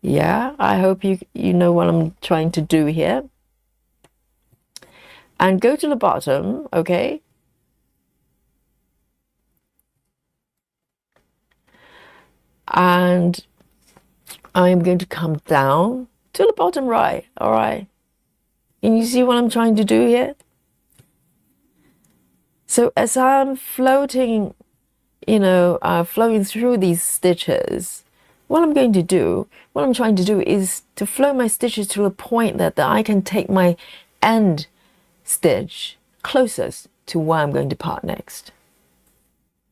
Yeah, I hope you know what I'm trying to do here. And go to the bottom, okay? And I'm going to come down to the bottom right, all right? Can you see what I'm trying to do here? So as I'm floating, flowing through these stitches, what I'm trying to do is to flow my stitches to a point that I can take my end stitch closest to where I'm going to part next.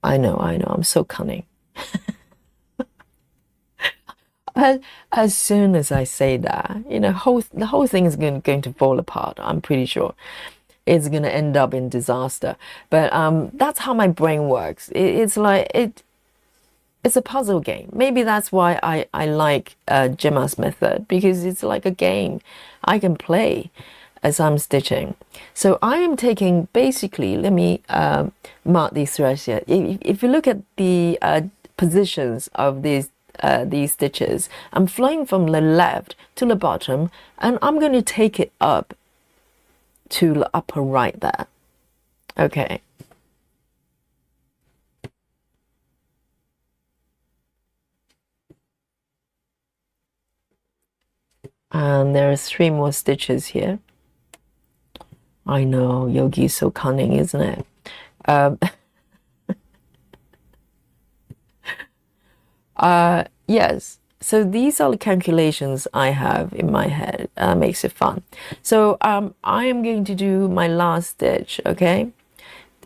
I know, I'm so cunning. As soon as I say that, the whole thing is going to fall apart. I'm pretty sure it's going to end up in disaster. But that's how my brain works. It's like it's a puzzle game. Maybe that's why I like Gemma's method, because it's like a game I can play as I'm stitching. So I am taking, basically, let me mark these threads here. If you look at the positions of these stitches, I'm flowing from the left to the bottom, and I'm going to take it up to the upper right there. Okay. And there are 3 more stitches here. I know, Yogi is so cunning, isn't it? Yes, so these are the calculations I have in my head. Makes it fun. So I am going to do my last stitch, okay,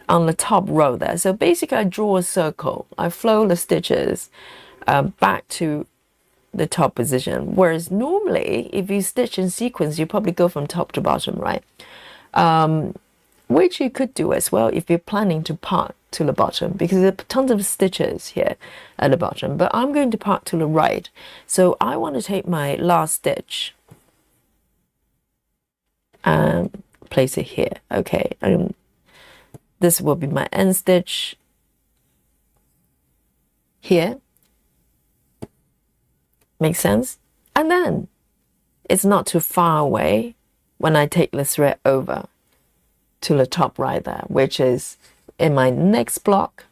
on the top row there. So basically I draw a circle. I flow the stitches back to the top position, whereas normally if you stitch in sequence, you probably go from top to bottom, right? Which you could do as well if you're planning to part to the bottom, because there are tons of stitches here at the bottom, but I'm going to part to the right. So I want to take my last stitch and place it here. Okay, this will be my end stitch here. Makes sense? And then it's not too far away when I take the thread over to the top right there, which is in my next block.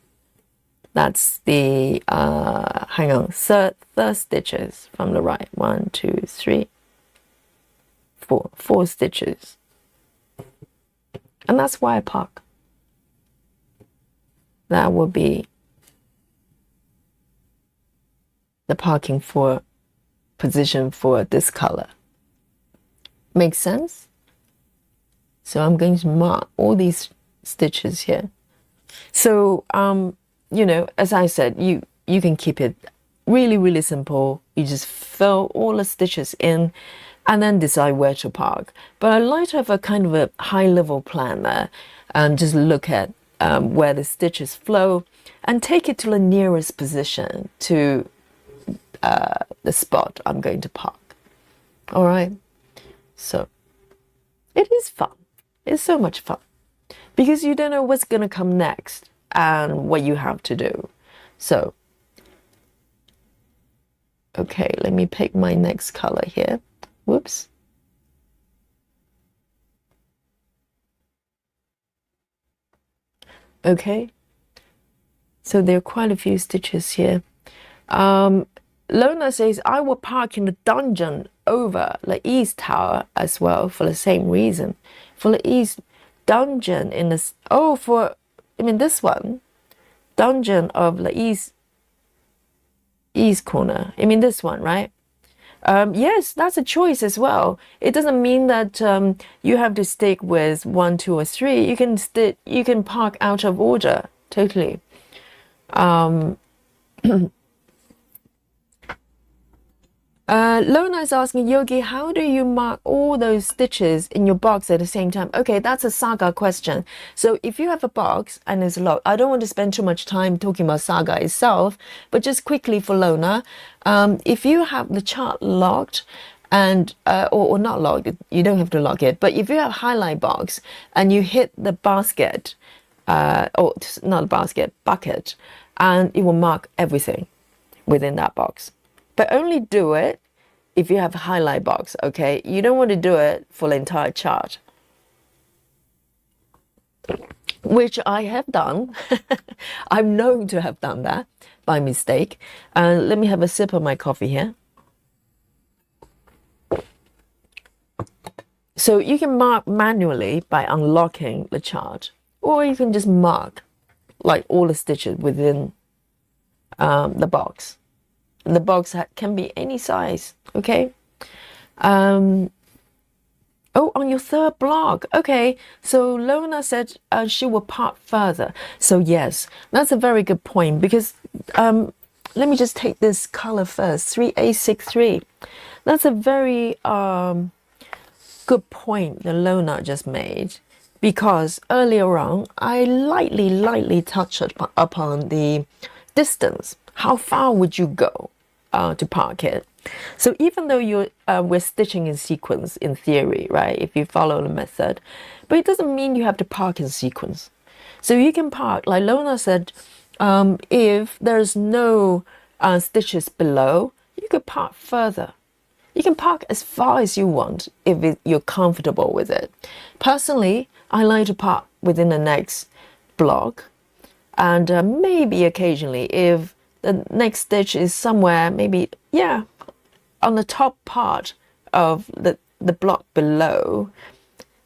That's the third stitches from the right. 1, 2, 3, 4 stitches, and that's why I park. That will be the parking for position for this color. Makes sense? So I'm going to mark all these stitches here. So as I said, you can keep it really, really simple. You just fill all the stitches in and then decide where to park. But I like to have a kind of a high level plan there, and just look at where the stitches flow and take it to the nearest position to the spot I'm going to park. All right. So it is fun. It's so much fun because you don't know what's going to come next and what you have to do. So, okay, let me pick my next color here. Whoops. Okay. So there are quite a few stitches here. Lona says, I will park in the dungeon over the east tower as well for the same reason. For the east dungeon in this, this one, dungeon of the east corner. This one, right? Yes, that's a choice as well. It doesn't mean that you have to stick with 1, 2, or 3. You can park out of order, totally. Lona is asking, Yogi, how do you mark all those stitches in your box at the same time? Okay, that's a saga question. So if you have a box and it's locked, I don't want to spend too much time talking about saga itself, but just quickly for Lona, if you have the chart locked and or not locked, you don't have to lock it, but if you have highlight box and you hit the basket, or not basket, bucket, and it will mark everything within that box. But only do it if you have a highlight box, okay? You don't want to do it for the entire chart, which I have done. I'm known to have done that by mistake. Let me have a sip of my coffee here. So you can mark manually by unlocking the chart, or you can just mark like all the stitches within the box. The box can be any size, okay? Oh, on your third block, okay. So Lona said she will part further. So yes, that's a very good point, because let me just take this color first, 3A63. That's a very good point that Lona just made, because earlier on I lightly touched upon the distance. How far would you go to park it? So even though we're stitching in sequence in theory, right, if you follow the method, but it doesn't mean you have to park in sequence. So you can park, like Lona said, if there's no stitches below, you could park further. You can park as far as you want if you're comfortable with it. Personally, I like to park within the next block, and maybe occasionally if the next stitch is somewhere, maybe, yeah, on the top part of the block below,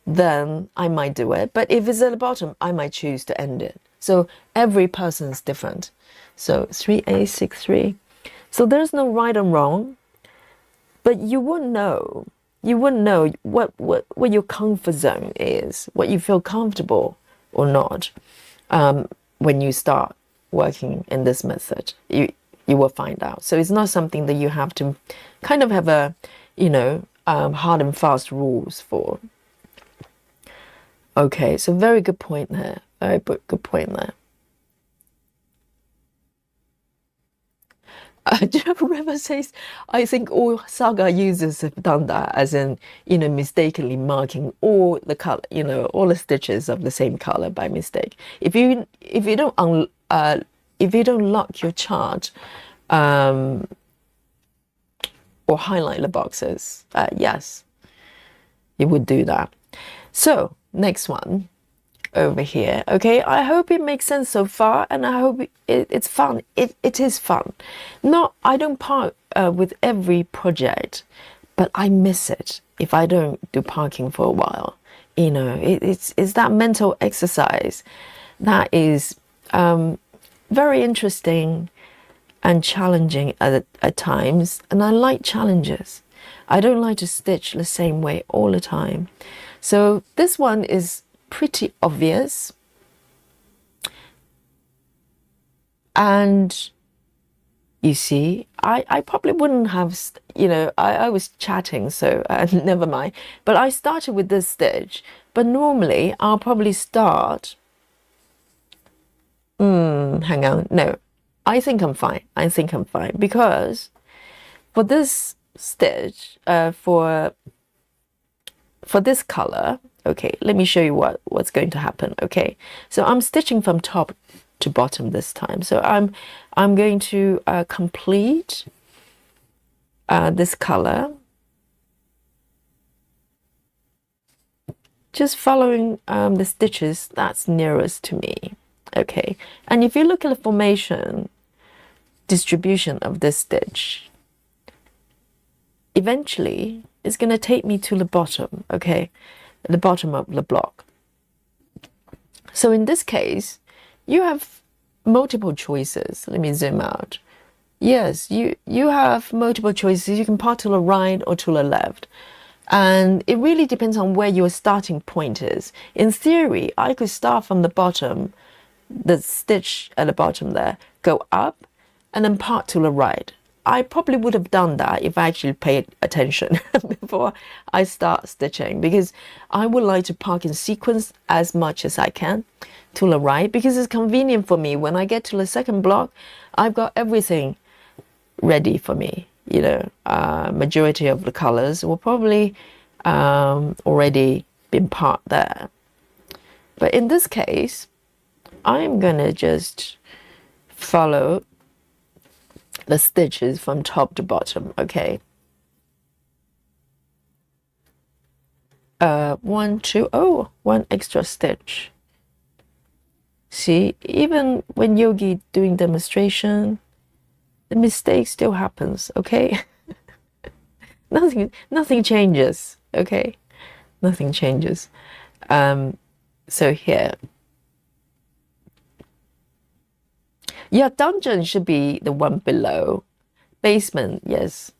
then I might do it. But if it's at the bottom, I might choose to end it. So every person is different. So 3A63. So there's no right and wrong, but you wouldn't know. You wouldn't know what your comfort zone is, what you feel comfortable or not. When you start working in this method, you will find out. So it's not something that you have to kind of have a, hard and fast rules for. Okay, so very good point there. Very good point there. Jeff River says, I think all saga users have done that, as in, mistakenly marking all the color, all the stitches of the same color by mistake. If you don't lock your chart, or highlight the boxes, yes, you would do that. So next one over here. Okay, I hope it makes sense so far, and I hope it's fun. It is fun. No, I don't park with every project, but I miss it if I don't do parking for a while. It's that mental exercise that is very interesting and challenging at times, and I like challenges. I don't like to stitch the same way all the time. So this one is pretty obvious, and you see, I probably wouldn't have, I was chatting, so never mind, but I started with this stitch, but normally I'll probably start, hang on, no, I think I'm fine, because for this stitch, for this color, okay, let me show you what's going to happen. Okay, so I'm stitching from top to bottom this time. So I'm going to complete this color, just following the stitches that's nearest to me. Okay, and if you look at the formation distribution of this stitch, eventually it's going to take me to the bottom. Okay, the bottom of the block. So in this case, you have multiple choices. Let me zoom out. Yes, you have multiple choices. You can part to the right or to the left. And it really depends on where your starting point is. In theory, I could start from the bottom the stitch at the bottom there, go up and then part to the right. I probably would have done that if I actually paid attention before I start stitching, because I would like to park in sequence as much as I can to the right, because it's convenient for me. When I get to the second block, I've got everything ready for me. You know, majority of the colors will probably already been parked there. But in this case, I'm gonna just follow the stitches from top to bottom, okay? One, two, oh, one extra stitch. See, even when Yogi doing demonstration, the mistake still happens, okay? Nothing changes, okay? Nothing changes. So here, yeah, dungeon should be the one below. Basement, yes,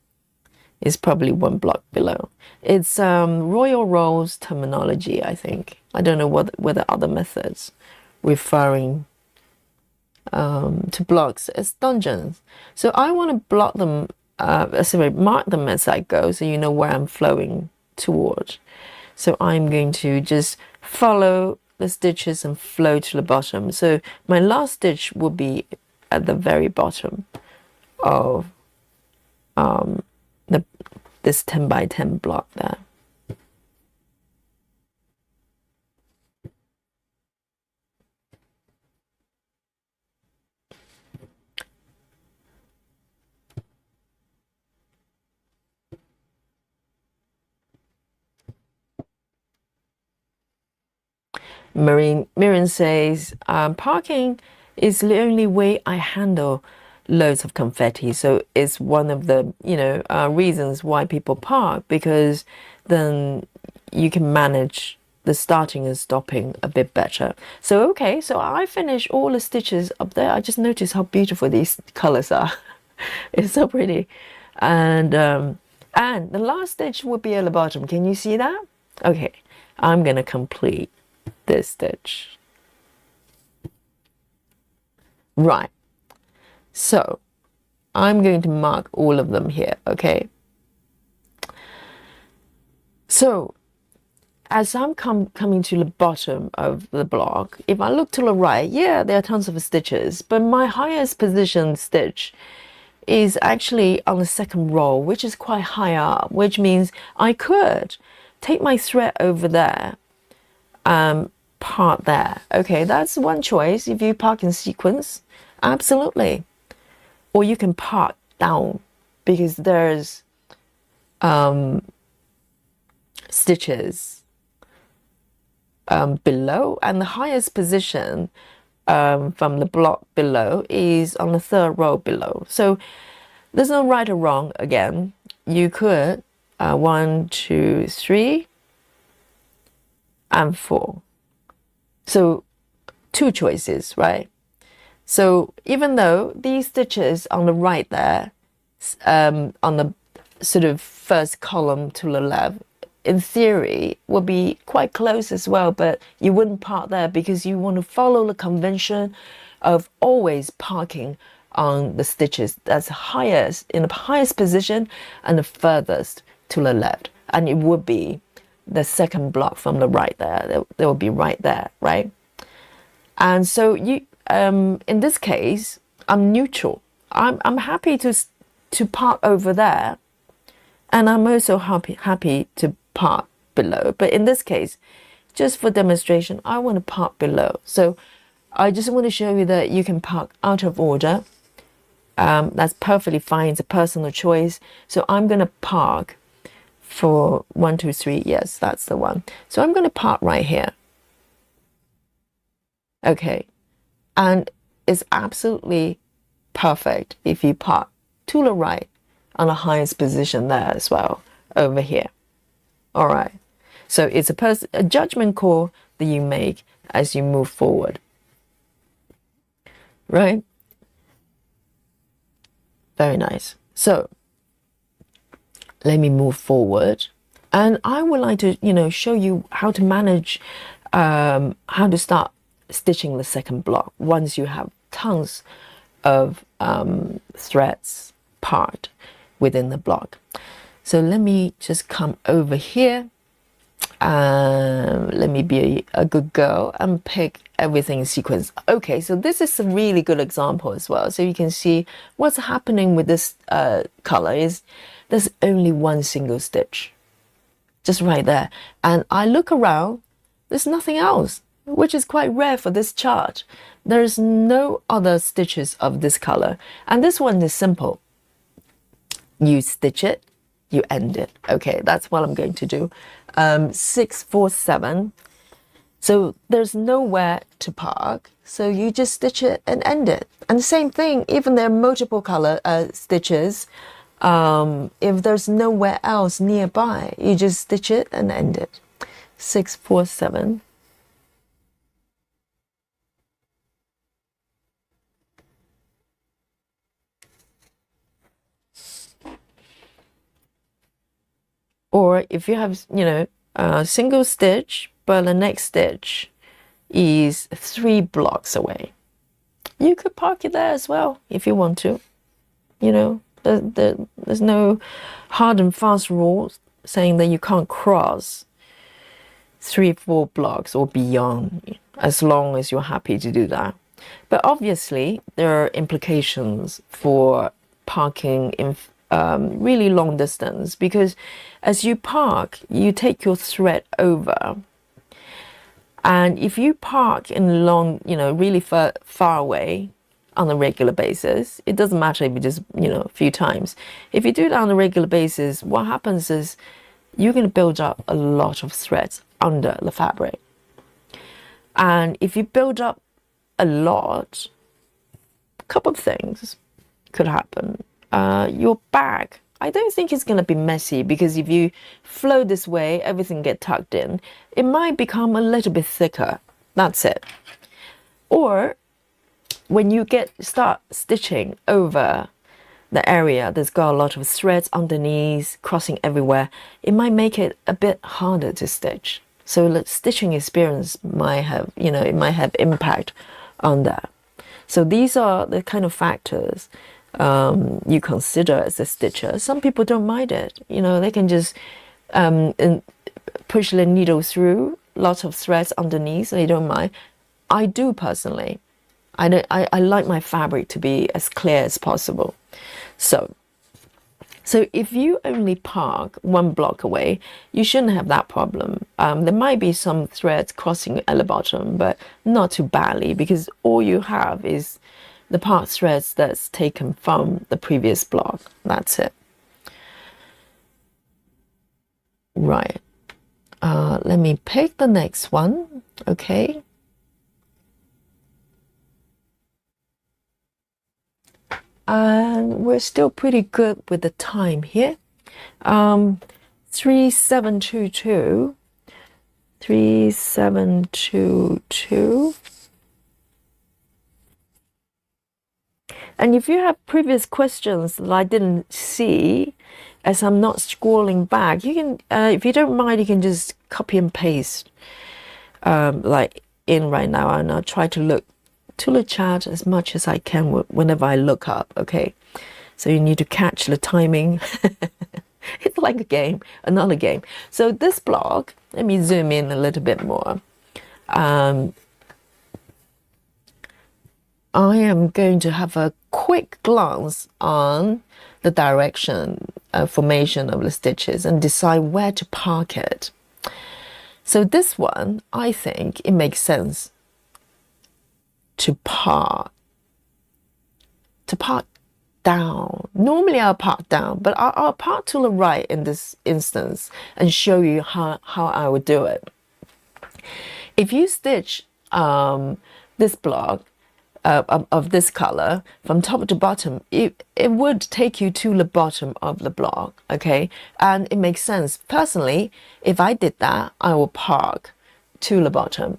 is probably one block below. It's Royal Roll's terminology, I think. I don't know whether other methods referring to blocks as dungeons. So I want to block them, mark them as I go, so you know where I'm flowing toward. So I'm going to just follow the stitches and flow to the bottom. So my last stitch will be at the very bottom of this 10 by 10 block there. Miriam says, parking is the only way I handle loads of confetti. So it's one of the, reasons why people park, because then you can manage the starting and stopping a bit better. So, okay, so I finished all the stitches up there. I just noticed how beautiful these colors are. It's so pretty. And the last stitch will be at the bottom. Can you see that? Okay, I'm going to complete this stitch. Right, so I'm going to mark all of them here, okay? So as I'm coming to the bottom of the block, if I look to the right, yeah, there are tons of stitches, but my highest position stitch is actually on the second row, which is quite high up, which means I could take my thread over there, part there. Okay, that's one choice. If you park in sequence, absolutely. Or you can park down, because there's stitches below, and the highest position from the block below is on the third row below. So there's no right or wrong. Again, you could 1, 2, 3 and 4. So 2 choices, right? So even though these stitches on the right there, on the sort of first column to the left, in theory would be quite close as well, but you wouldn't park there, because you want to follow the convention of always parking on the stitches that's highest, in the highest position and the furthest to the left. And it would be the second block from the right there. They will be right there, right? And so you, in this case, I'm neutral. I'm happy to park over there, and I'm also happy to park below. But in this case, just for demonstration, I want to park below. So I just want to show you that you can park out of order. That's perfectly fine. It's a personal choice. So I'm going to park for 1, 2, 3. Yes, that's the one. So I'm going to park right here. Okay. And it's absolutely perfect if you park to the right on the highest position there as well, over here. All right. So it's a judgment call that you make as you move forward. Right? Very nice. So let me move forward, and I would like to, show you how to manage, how to start stitching the second block once you have tons of threads part within the block. So let me just come over here. Let me be a good girl and pick everything in sequence. Okay, so this is a really good example as well. So you can see what's happening with this color is there's only one single stitch, just right there. And I look around, there's nothing else, which is quite rare for this chart. There's no other stitches of this color. And this one is simple. You stitch it, you end it. Okay, that's what I'm going to do. 6, 4, 7. So there's nowhere to park. So you just stitch it and end it. And the same thing, even there are multiple color stitches. If there's nowhere else nearby, you just stitch it and end it. 6, 4, 7. Or if you have, a single stitch, but the next stitch is 3 blocks away, you could park it there as well if you want to. There's no hard and fast rules saying that you can't cross 3, 4 blocks or beyond, as long as you're happy to do that. But obviously, there are implications for parking in really long distance, because as you park, you take your thread over. And if you park in long, really far away on a regular basis, it doesn't matter if you just, a few times. If you do it on a regular basis, what happens is you're going to build up a lot of threads under the fabric. And if you build up a lot, a couple of things could happen. Your bag, I don't think it's going to be messy, because if you flow this way, everything gets tucked in. It might become a little bit thicker. That's it. Or when you start stitching over the area that's got a lot of threads underneath, crossing everywhere, it might make it a bit harder to stitch. So the stitching experience might have, it might have impact on that. So these are the kind of factors you consider as a stitcher. Some people don't mind it. They can just push the needle through, lots of threads underneath, so they don't mind. I do personally. I like my fabric to be as clear as possible. So if you only park 1 block away, you shouldn't have that problem. There might be some threads crossing at the bottom, but not too badly, because all you have is the part threads that's taken from the previous block. That's it. Right. Let me pick the next one. Okay. And we're still pretty good with the time here. 3722. 3722. And if you have previous questions that I didn't see, as I'm not scrolling back, you can, if you don't mind, you can just copy and paste like in right now, and I'll try to look to the chat as much as I can whenever I look up. Okay, so you need to catch the timing. It's like a game, another game. So this block, let me zoom in a little bit more. I am going to have a quick glance on the direction formation of the stitches and decide where to park it. So this one, I think it makes sense to park down. Normally I'll park down, but I'll park to the right in this instance and show you how I would do it. If you stitch this block of this color from top to bottom, it would take you to the bottom of the block, okay? And it makes sense. Personally, if I did that, I will park to the bottom.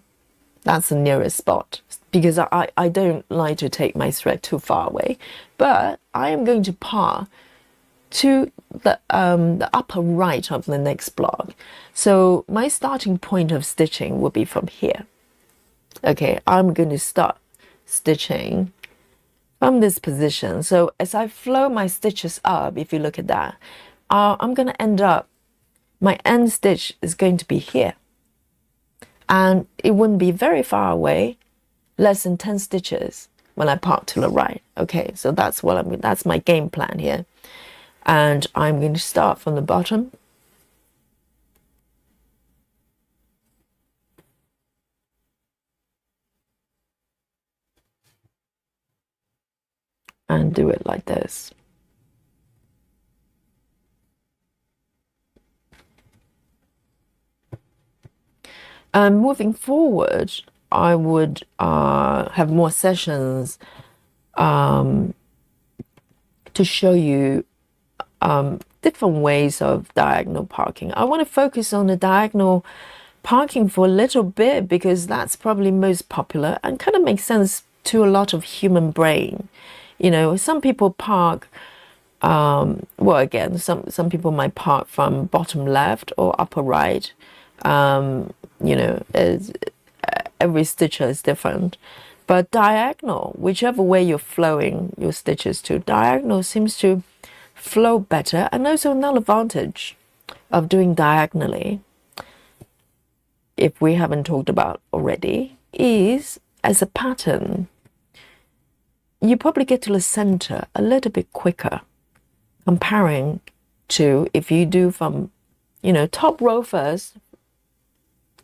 That's the nearest spot, because I don't like to take my thread too far away. But I am going to park to the upper right of the next block. So my starting point of stitching will be from here. Okay, I'm going to start stitching from this position. So as I flow my stitches up, if you look at that, I'm going to end up, my end stitch is going to be here. And it wouldn't be very far away, less than 10 stitches when I part to the right. Okay, so that's that's my game plan here. And I'm going to start from the bottom. And do it like this. Moving forward, I would have more sessions to show you different ways of diagonal parking. I want to focus on the diagonal parking for a little bit because that's probably most popular and kind of makes sense to a lot of human brain. You know, some people park, well, again, some people might park from bottom left or upper right. You know, every stitcher is different. But diagonal, whichever way you're flowing your stitches to, diagonal seems to flow better. And also another advantage of doing diagonally, if we haven't talked about already, is as a pattern, you probably get to the center a little bit quicker comparing to if you do from, you know, top row first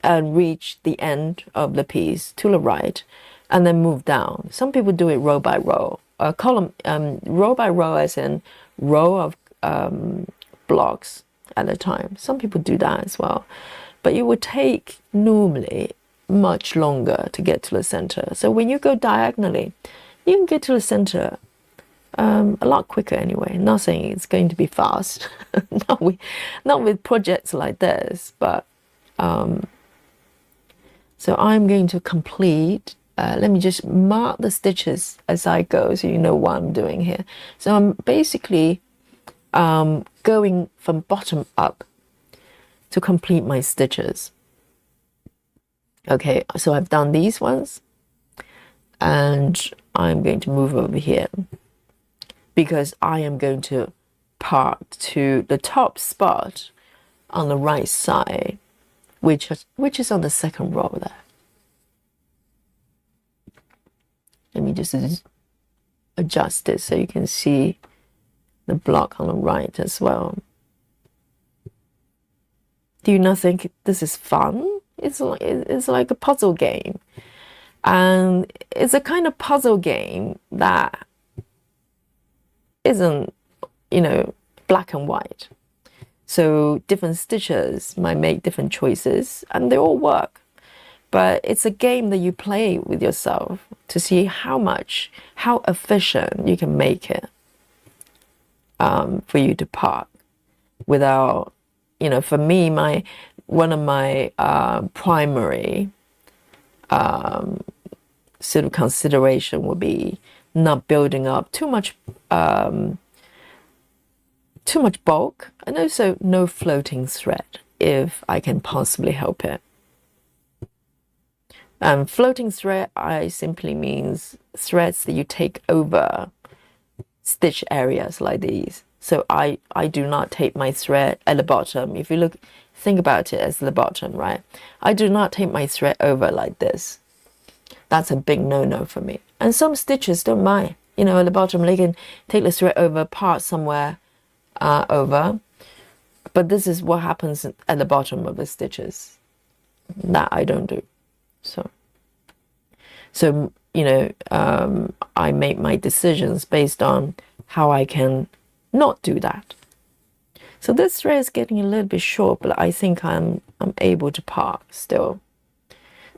and reach the end of the piece to the right and then move down. Some people do it row by row, row by row as in row of blocks at a time. Some people do that as well, but it would take normally much longer to get to the center. So when you go diagonally, you can get to the center a lot quicker anyway. Not saying it's going to be fast, not with projects like this, but so I'm going to complete, let me just mark the stitches as I go so you know what I'm doing here. So I'm basically going from bottom up to complete my stitches. Okay, so I've done these ones and I'm going to move over here because I am going to part to the top spot on the right side, which is on the second row there. Let me just adjust it so you can see the block on the right as well. Do you not think this is fun? It's like a puzzle game. And it's a kind of puzzle game that isn't, you know, black and white. So different stitchers might make different choices and they all work. But it's a game that you play with yourself to see how efficient you can make it for you to part without, you know, for me, one of my primary sort of consideration would be not building up too much bulk, and also no floating thread if I can possibly help it. Floating thread, I simply means threads that you take over stitch areas like these. So I do not take my thread at the bottom. If you think about it as the bottom, right? I do not take my thread over like this. That's a big no-no for me. And some stitches don't mind. You know, at the bottom, they can take the thread over, part somewhere over. But this is what happens at the bottom of the stitches. That I don't do. So you know, I make my decisions based on how I can not do that. So this thread is getting a little bit short, but I think I'm able to part still.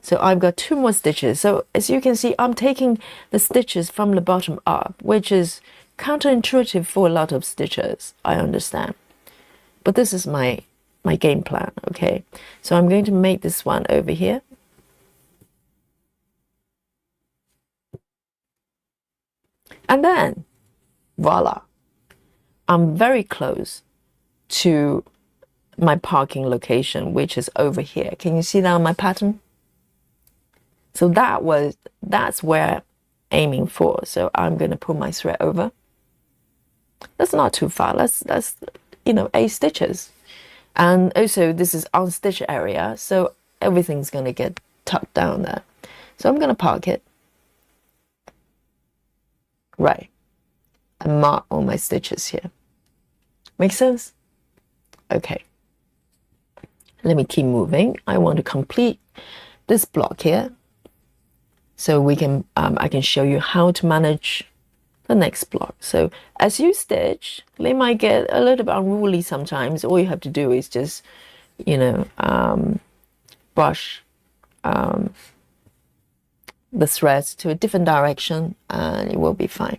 So I've got 2 more stitches. So as you can see, I'm taking the stitches from the bottom up, which is counterintuitive for a lot of stitchers, I understand. But this is my game plan, okay? So I'm going to make this one over here. And then, voila, I'm very close to my parking location, which is over here. Can you see that on my pattern? So that's where I'm aiming for. So I'm going to pull my thread over. That's not too far. That's 8 stitches. And also this is unstitched area, so everything's going to get tucked down there. So I'm going to park it. Right. And mark all my stitches here. Make sense? Okay. Let me keep moving. I want to complete this block here. So we can, I can show you how to manage the next block. So as you stitch, they might get a little bit unruly sometimes. All you have to do is just, brush the threads to a different direction and it will be fine.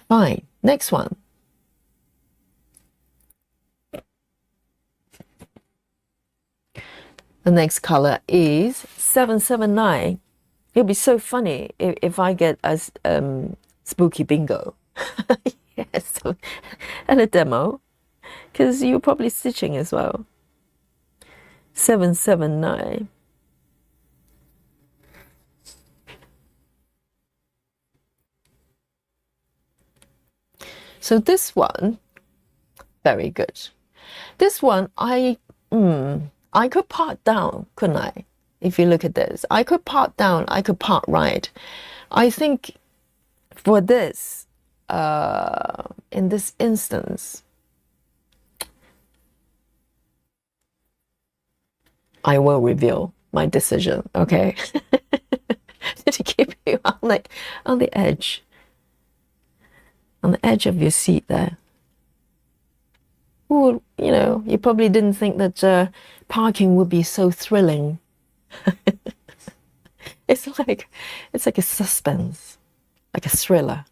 Fine. Next one. The next color is 779. It'll be so funny if I get a spooky bingo. Yes, and a demo, because you're probably stitching as well. 779. So this one, very good. This one, I could part down, couldn't I? If you look at this, I could part down, I could part right. I think for this, in this instance, I will reveal my decision, okay? To keep you on the edge of your seat there. Ooh, you probably didn't think that parking would be so thrilling. It's like a suspense, like a thriller.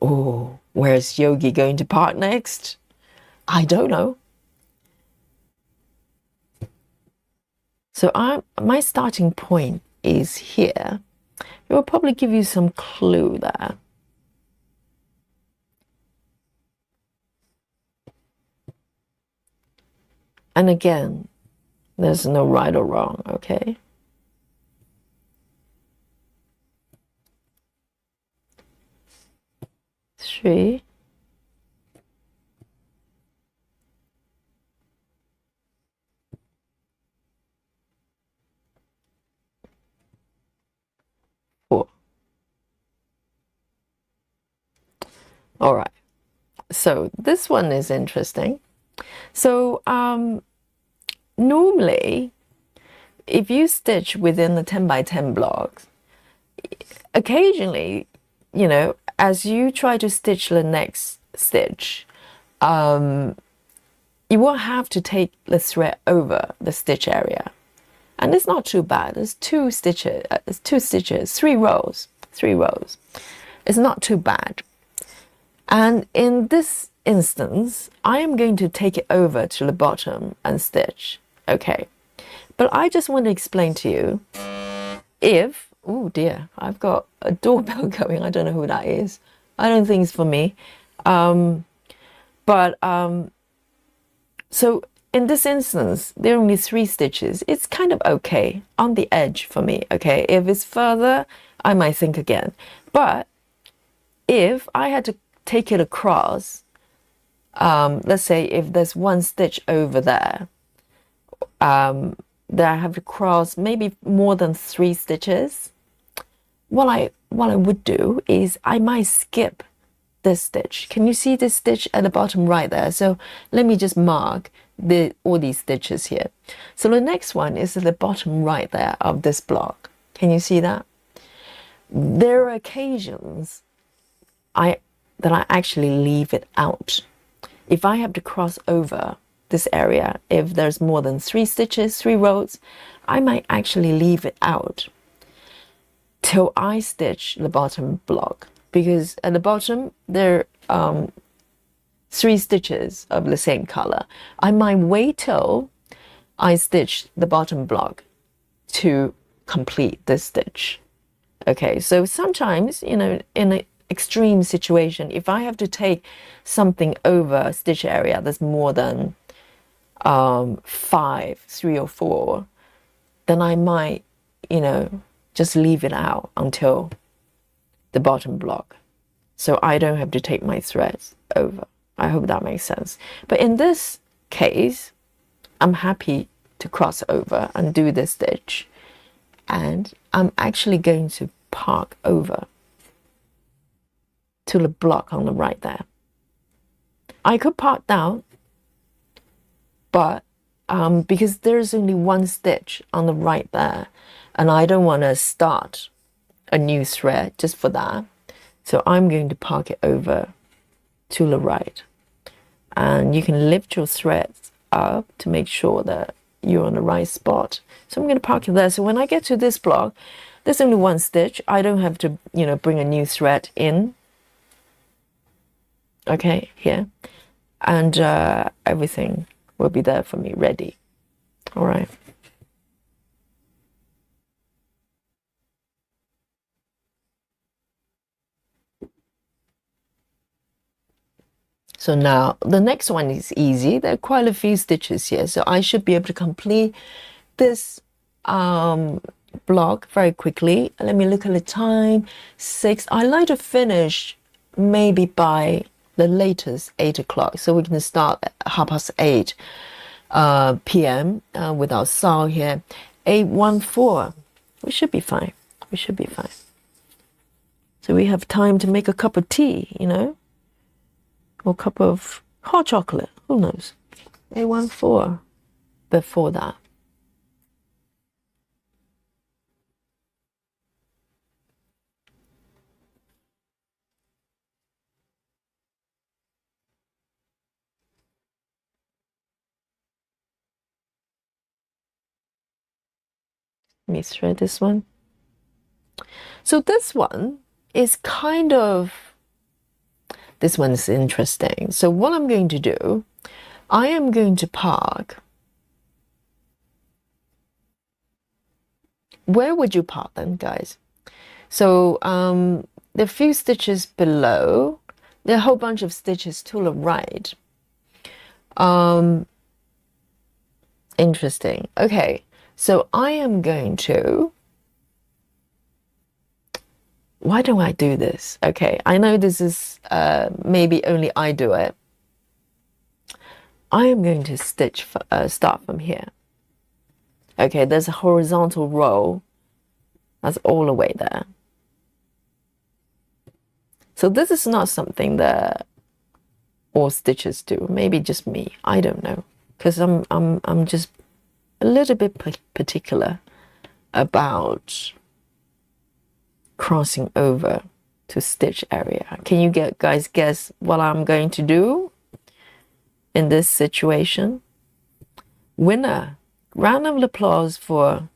Oh, where's Yogi going to park next? I don't know. So my starting point is here. It will probably give you some clue there. And again, there's no right or wrong, okay? Three. Four. All right. So this one is interesting. So normally, if you stitch within the 10 by 10 blocks, occasionally, as you try to stitch the next stitch, you will have to take the thread over the stitch area. And it's not too bad. It's 2 stitches, 3 rows. It's not too bad. And in this instance, I am going to take it over to the bottom and stitch. Okay. But I just want to explain to you if, oh dear, I've got a doorbell going. I don't know who that is. I don't think it's for me. So in this instance, there are only 3 stitches. It's kind of okay on the edge for me, okay? If it's further, I might think again. But if I had to take it across, let's say if there's 1 stitch over there, that I have to cross maybe more than 3 stitches, what I would do is I might skip this stitch. Can you see this stitch at the bottom right there? So let me just mark all these stitches here. So the next one is at the bottom right there of this block. Can you see that? There are occasions that I actually leave it out. If I have to cross over this area, if there's more than 3 stitches, 3 rows, I might actually leave it out till I stitch the bottom block, because at the bottom there are 3 stitches of the same color. I might wait till I stitch the bottom block to complete this stitch. Okay, so sometimes, in an extreme situation, if I have to take something over a stitch area that's more than 5, 3 or 4, then I might, just leave it out until the bottom block, so I don't have to take my threads over. I hope that makes sense. But in this case, I'm happy to cross over and do this stitch, and I'm actually going to park over to the block on the right there. I could park down, but because there's only one stitch on the right there, and I don't want to start a new thread just for that, so I'm going to park it over to the right. And you can lift your threads up to make sure that you're on the right spot. So I'm going to park it there. So when I get to this block, there's only one stitch. I don't have to, bring a new thread in. Okay, here. And everything will be there for me, ready. All right. So now the next one is easy. There are quite a few stitches here, so I should be able to complete this block very quickly. Let me look at the time. 6. I like to finish maybe by the latest 8 o'clock, so we can start at 8:30 p.m. With our saw here. 8:14. We should be fine. We should be fine. So we have time to make a cup of tea, or a cup of hot chocolate. Who knows? 8:14 before that. Let me thread this one. So this one is this one is interesting. So what I'm going to do, I am going to park. Where would you park them, guys? So the few stitches below, there are a whole bunch of stitches to the right. Interesting. Okay, so I am going to, why don't I do this? Okay, I know this is maybe only I do it. I am going to start from here. Okay, there's a horizontal row that's all the way there. So this is not something that all stitches do. Maybe just me. I don't know, because I'm just a little bit particular about crossing over to stitch area. Can you guys guess what I'm going to do in this situation? Winner. Round of applause for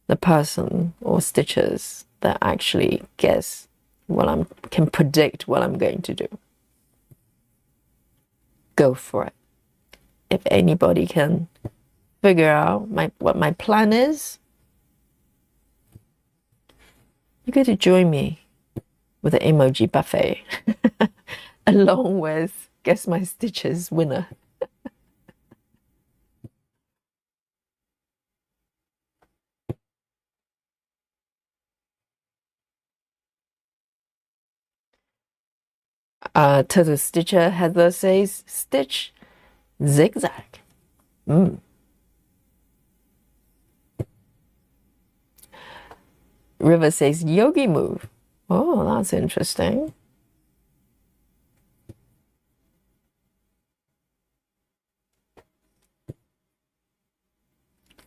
the person or stitchers that actually guess can predict what I'm going to do. Go for it. If anybody can figure out what my plan is, you get to join me with the emoji buffet along with Guess My Stitches winner. Turtle Stitcher Heather says stitch zigzag. River says yogi move. Oh, that's interesting.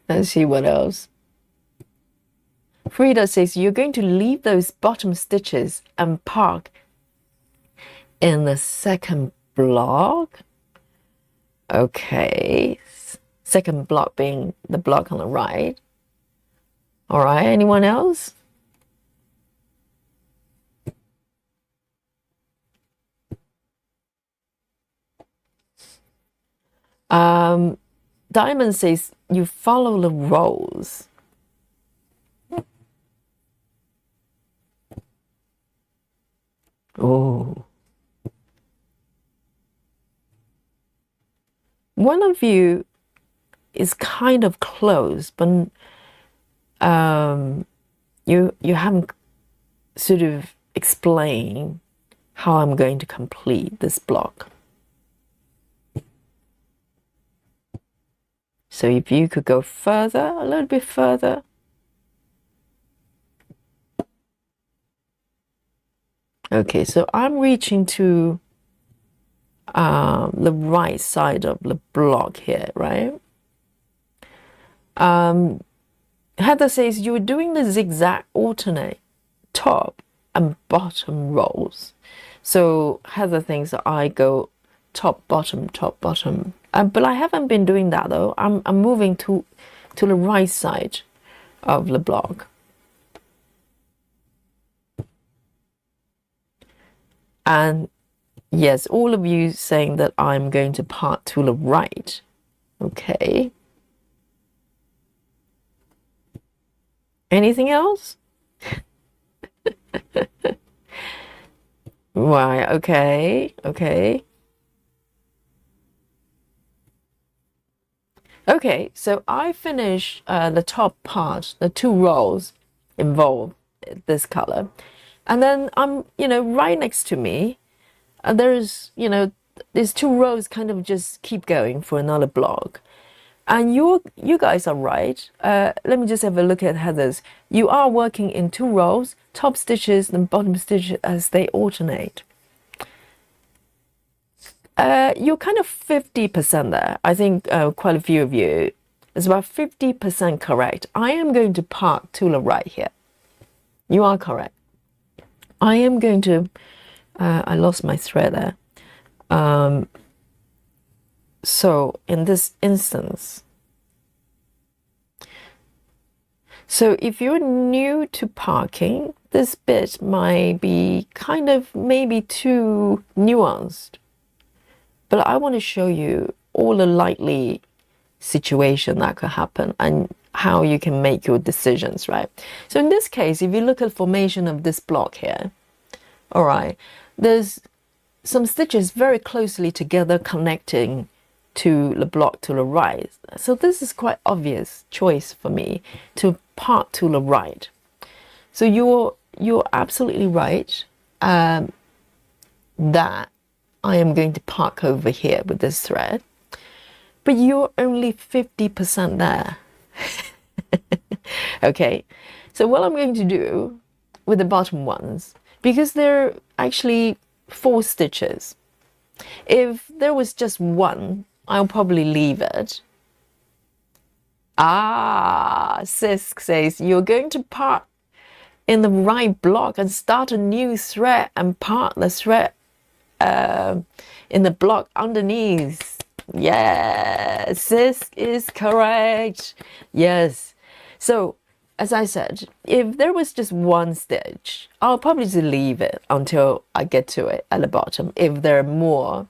Let's see what else. Frida says you're going to leave those bottom stitches and park in the second block. Okay, second block being the block on the right. All right, anyone else? Diamond says you follow the rows. Oh. One of you is kind of close, but you haven't sort of explained how I'm going to complete this block. So if you could go further, a little bit further. Okay, so I'm reaching to the right side of the block here, right? Heather says you're doing the zigzag alternate top and bottom rows. So Heather thinks that I go top, bottom, but I haven't been doing that though. I'm moving to the right side of the block. And yes, all of you saying that I'm going to part to the right. Okay. Anything else? Right, okay. Okay, so I finished the top part, the 2 rows involved this color. And then I'm, right next to me, there's, these 2 rows kind of just keep going for another block. And you guys are right. Let me just have a look at Heather's. You are working in 2 rows, top stitches and bottom stitches as they alternate. You're kind of 50% there. I think quite a few of you. It's about 50% correct. I am going to part to the right here. You are correct. I am going to, I lost my thread there. So in this instance, so if you're new to parking, this bit might be kind of maybe too nuanced. But I want to show you all the likely situation that could happen and how you can make your decisions, right? So in this case, if you look at the formation of this block here, all right, there's some stitches very closely together connecting to the block to the right. So this is quite obvious choice for me to part to the right. So you're absolutely right that I am going to park over here with this thread, but you're only 50% there. Okay, so what I'm going to do with the bottom ones, because they're actually 4 stitches, if there was just 1, I'll probably leave it. Sis says you're going to part in the right block and start a new thread and part the thread in the block underneath. Yes, sis is correct. Yes. So as I said, if there was just 1 stitch, I'll probably just leave it until I get to it at the bottom. If there are more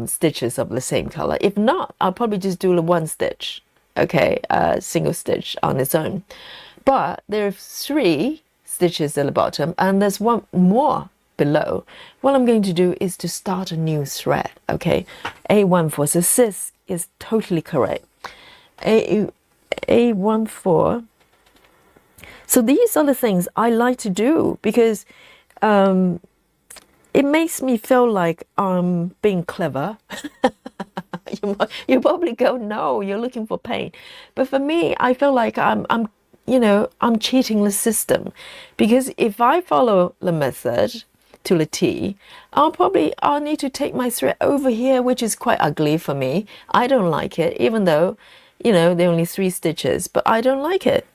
stitches of the same color, if not, I'll probably just do the 1 stitch. Okay, single stitch on its own. But there are 3 stitches at the bottom and there's 1 more below. What I'm going to do is to start a new thread. Okay, A14. So sis is totally correct. A14. So these are the things I like to do because it makes me feel like I'm being clever. You probably go, no, you're looking for pain. But for me, I feel like I'm cheating the system, because if I follow the method to the T, I'll need to take my thread over here, which is quite ugly for me. I don't like it, even though, there are only 3 stitches, but I don't like it.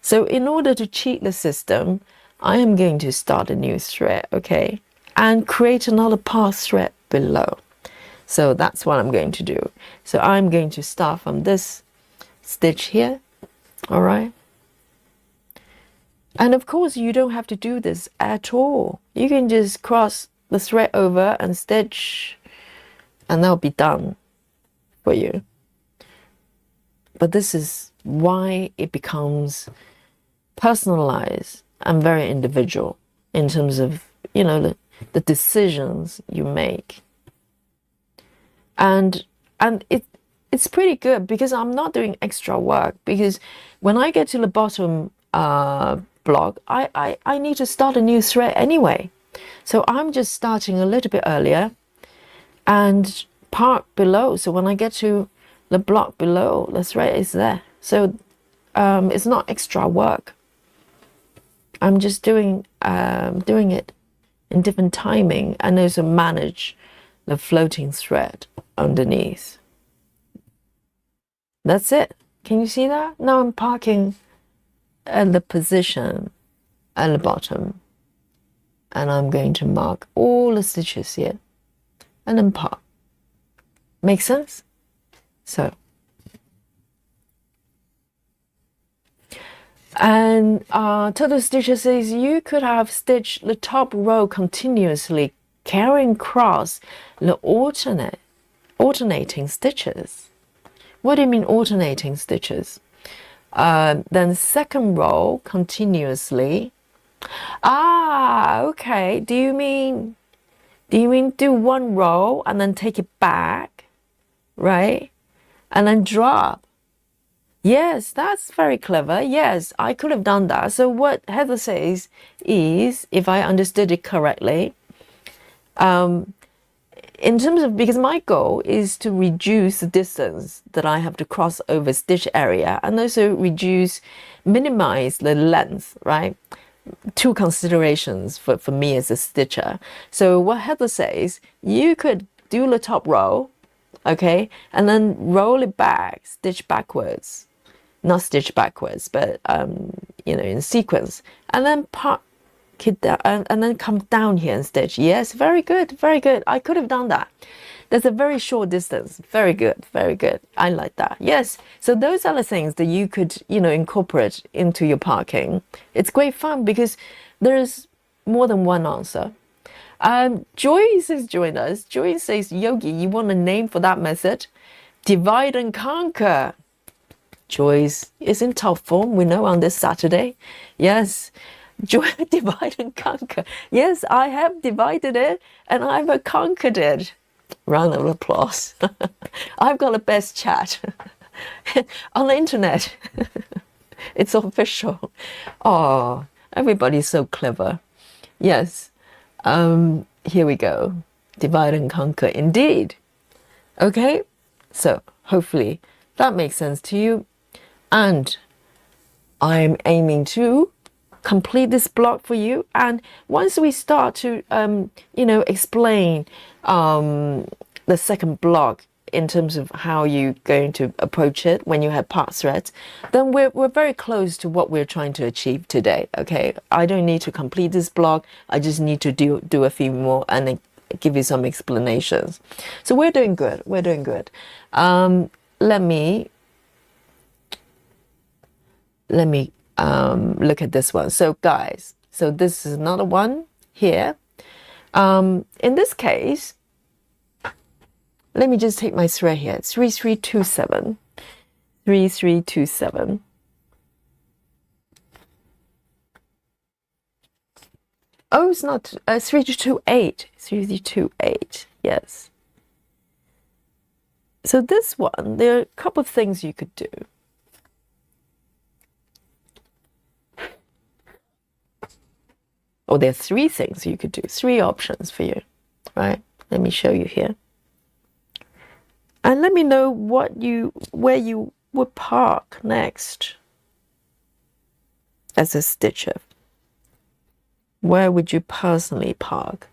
So in order to cheat the system, I am going to start a new thread, okay, and create another pass thread below. So that's what I'm going to do. So I'm going to start from this stitch here, all right? And of course, you don't have to do this at all. You can just cross the thread over and stitch, and that'll be done for you. But this is why it becomes personalized and very individual in terms of, the decisions you make. And it's pretty good because I'm not doing extra work, because when I get to the bottom block, I need to start a new thread anyway. So I'm just starting a little bit earlier and park below. So when I get to the block below, the thread is there. So it's not extra work. I'm just doing it in different timing and also manage the floating thread underneath. That's it. Can you see that? Now I'm parking at the position at the bottom, and I'm going to mark all the stitches here and then park. Make sense? So, and total stitches is you could have stitched the top row continuously, carrying across the alternating stitches. What do you mean alternating stitches? Then second row continuously. Okay. Do you mean do one row and then take it back, right? And then drop. Yes, that's very clever. Yes, I could have done that. So what Heather says is, if I understood it correctly, in terms of, because my goal is to reduce the distance that I have to cross over stitch area and also minimize the length, right? Two considerations for me as a stitcher. So what Heather says, you could do the top row, okay, and then roll it back, stitch backwards, not stitch backwards, but in sequence, and then park it down, and then come down here and stitch. Yes, very good, very good. I could have done that. That's a very short distance. Very good, very good. I like that. Yes. So those are the things that you could, incorporate into your parking. It's great fun because there's more than one answer. Joyce has joined us. Joyce says, Yogi, you want a name for that method? Divide and conquer. Joyce is in top form, we know, on this Saturday. Yes. Divide and conquer. Yes, I have divided it and I've conquered it. Round of applause. I've got the best chat on the internet. It's official. Oh, everybody's so clever. Yes. Here we go. Divide and conquer indeed. Okay. So hopefully that makes sense to you. And I'm aiming to complete this block for you, and once we start to explain the second block in terms of how you're going to approach it when you have part threads, then we're very close to what we're trying to achieve today. Okay, I don't need to complete this block, I just need to do a few more and then give you some explanations. So we're doing good. Let me look at this one. So guys, so this is another one here. In this case, let me just take my thread here. 3327. 3327. Oh, it's not 3228. 3328. Yes. So this one, there are a couple of things you could do. Or there are three things you could do, three options for you, right? Let me show you here. And let me know where you would park next as a stitcher. Where would you personally park?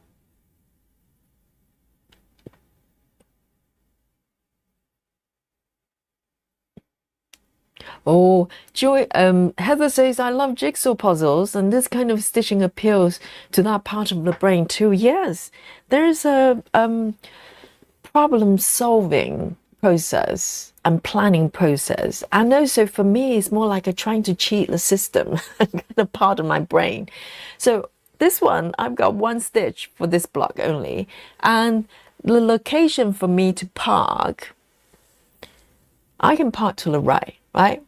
Oh, Joy, Heather says, I love jigsaw puzzles, and this kind of stitching appeals to that part of the brain too. Yes, there is a problem-solving process and planning process. And also for me, it's more like trying to cheat the system, kind of part of my brain. So this one, I've got one stitch for this block only. And the location for me to park, I can park to the right, right?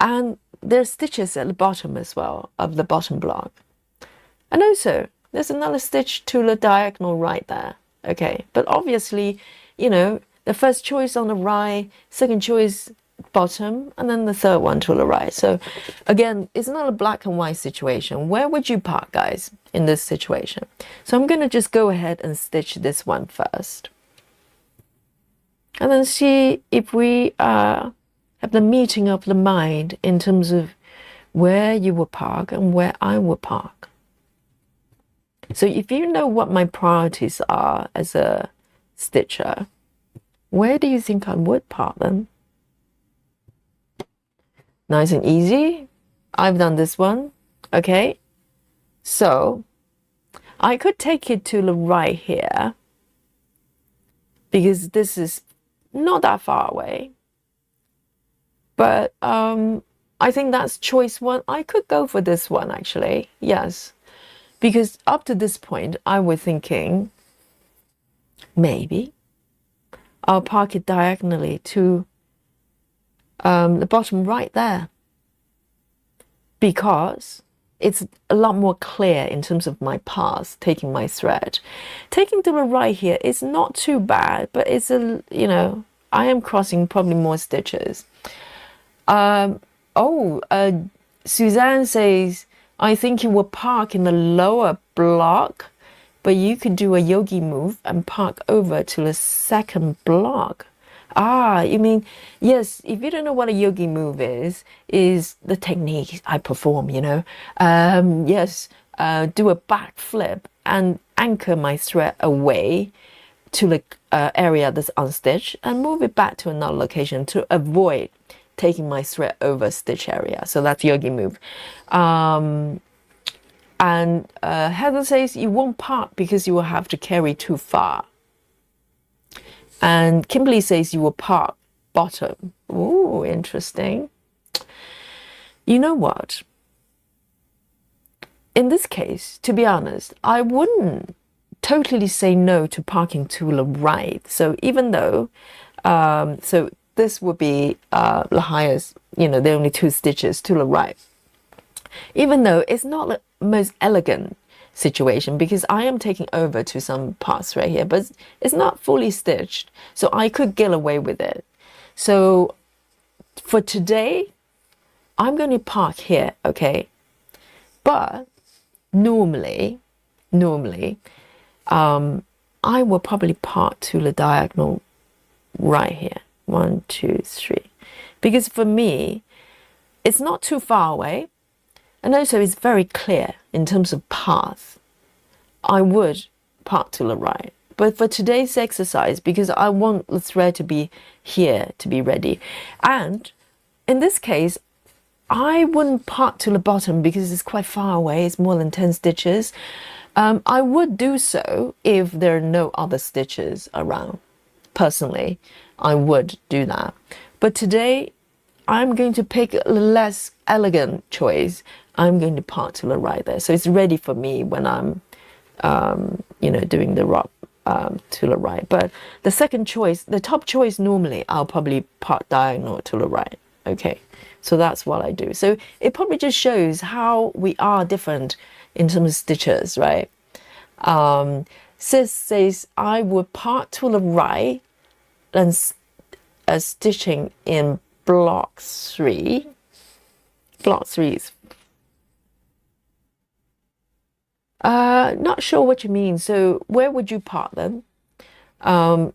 And there's stitches at the bottom as well of the bottom block. And also, there's another stitch to the diagonal right there. Okay, but obviously, the first choice on the right, second choice bottom, and then the third one to the right. So again, it's not a black and white situation. Where would you park, guys, in this situation? So I'm going to just go ahead and stitch this one first, and then see if we have the meeting of the mind in terms of where you will park and where I will park. So if you know what my priorities are as a stitcher, where do you think I would park them? Nice and easy. I've done this one. Okay. So I could take it to the right here, because this is not that far away. But I think that's choice one. I could go for this one, actually. Yes. Because up to this point, I was thinking maybe I'll park it diagonally to the bottom right there, because it's a lot more clear in terms of my path, taking my thread. Taking to the right here is not too bad, but it's a, you know, I am crossing probably more stitches. Suzanne says, I think you will park in the lower block, but you could do a yogi move and park over to the second block. Ah, you mean, yes, if you don't know what a yogi move is the technique I perform, you know. Yes, do a back flip and anchor my thread away to the area that's unstitched and move it back to another location to avoid taking my thread over stitch area. So that's yogi move. And Heather says you won't park because you will have to carry too far. And Kimberly says you will park bottom. Ooh, interesting. You know what? In this case, to be honest, I wouldn't totally say no to parking to the right. So even though, so this would be the highest, you know, there are only 2 stitches to the right. Even though it's not the most elegant situation, because I am taking over to some parts right here, but it's not fully stitched, so I could get away with it. So for today, I'm going to park here, okay? But normally, I will probably park to the diagonal right here. 1, 2, 3. Because for me, it's not too far away, and also it's very clear in terms of path. I would park to the right. But for today's exercise, because I want the thread to be here to be ready, and in this case, I wouldn't park to the bottom because it's quite far away. It's more than 10 stitches. I would do so if there are no other stitches around. Personally, I would do that. But today, I'm going to pick a less elegant choice. I'm going to park to the right there. So it's ready for me when I'm, you know, doing the rock to the right. But the second choice, the top choice, normally I'll probably park diagonal to the right. Okay, so that's what I do. So it probably just shows how we are different in terms of stitches, right? Sis says, I would park to the right and stitching in block 3. Block 3 is not sure what you mean. So where would you park them?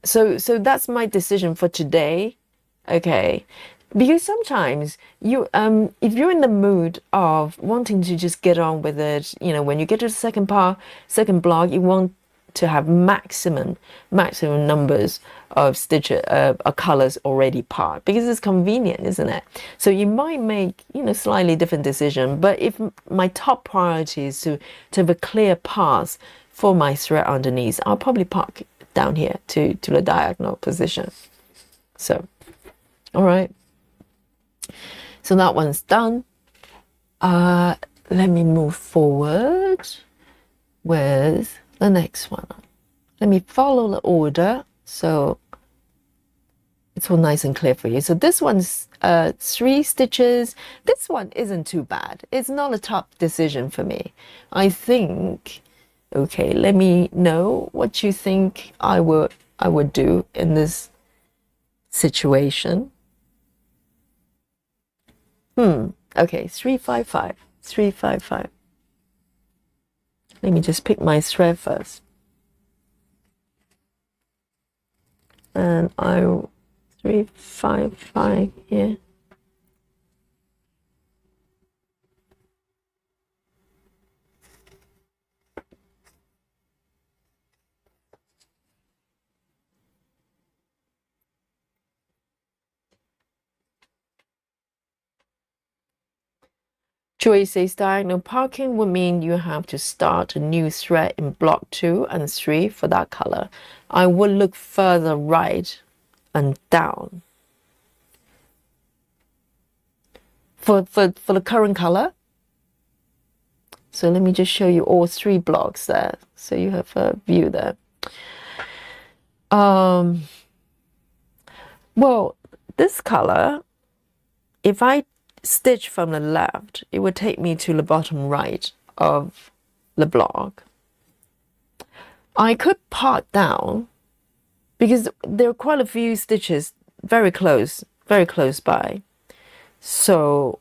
So that's my decision for today. Okay, because sometimes you if you're in the mood of wanting to just get on with it, you know, when you get to the second block, you want to have maximum numbers of stitches colors already parked, because it's convenient, isn't it? So you might make, you know, slightly different decision. But if my top priority is to have a clear path for my thread underneath, I'll probably park down here to the diagonal position. So, all right. So that one's done. Let me move forward with the next one. Let me follow the order so it's all nice and clear for you. So this one's 3 stitches. This one isn't too bad. It's not a top decision for me. I think, okay, let me know what you think I would do in this situation. Okay, 355. 355. Let me just pick my thread first. And I 355 here. Joy says diagonal parking would mean you have to start a new thread in block 2 and 3 for that color. I will look further right and down. For the current color. So let me just show you all 3 blocks there. So you have a view there. Well, this color, if I stitch from the left, it would take me to the bottom right of the block. I could part down because there are quite a few stitches very close by. So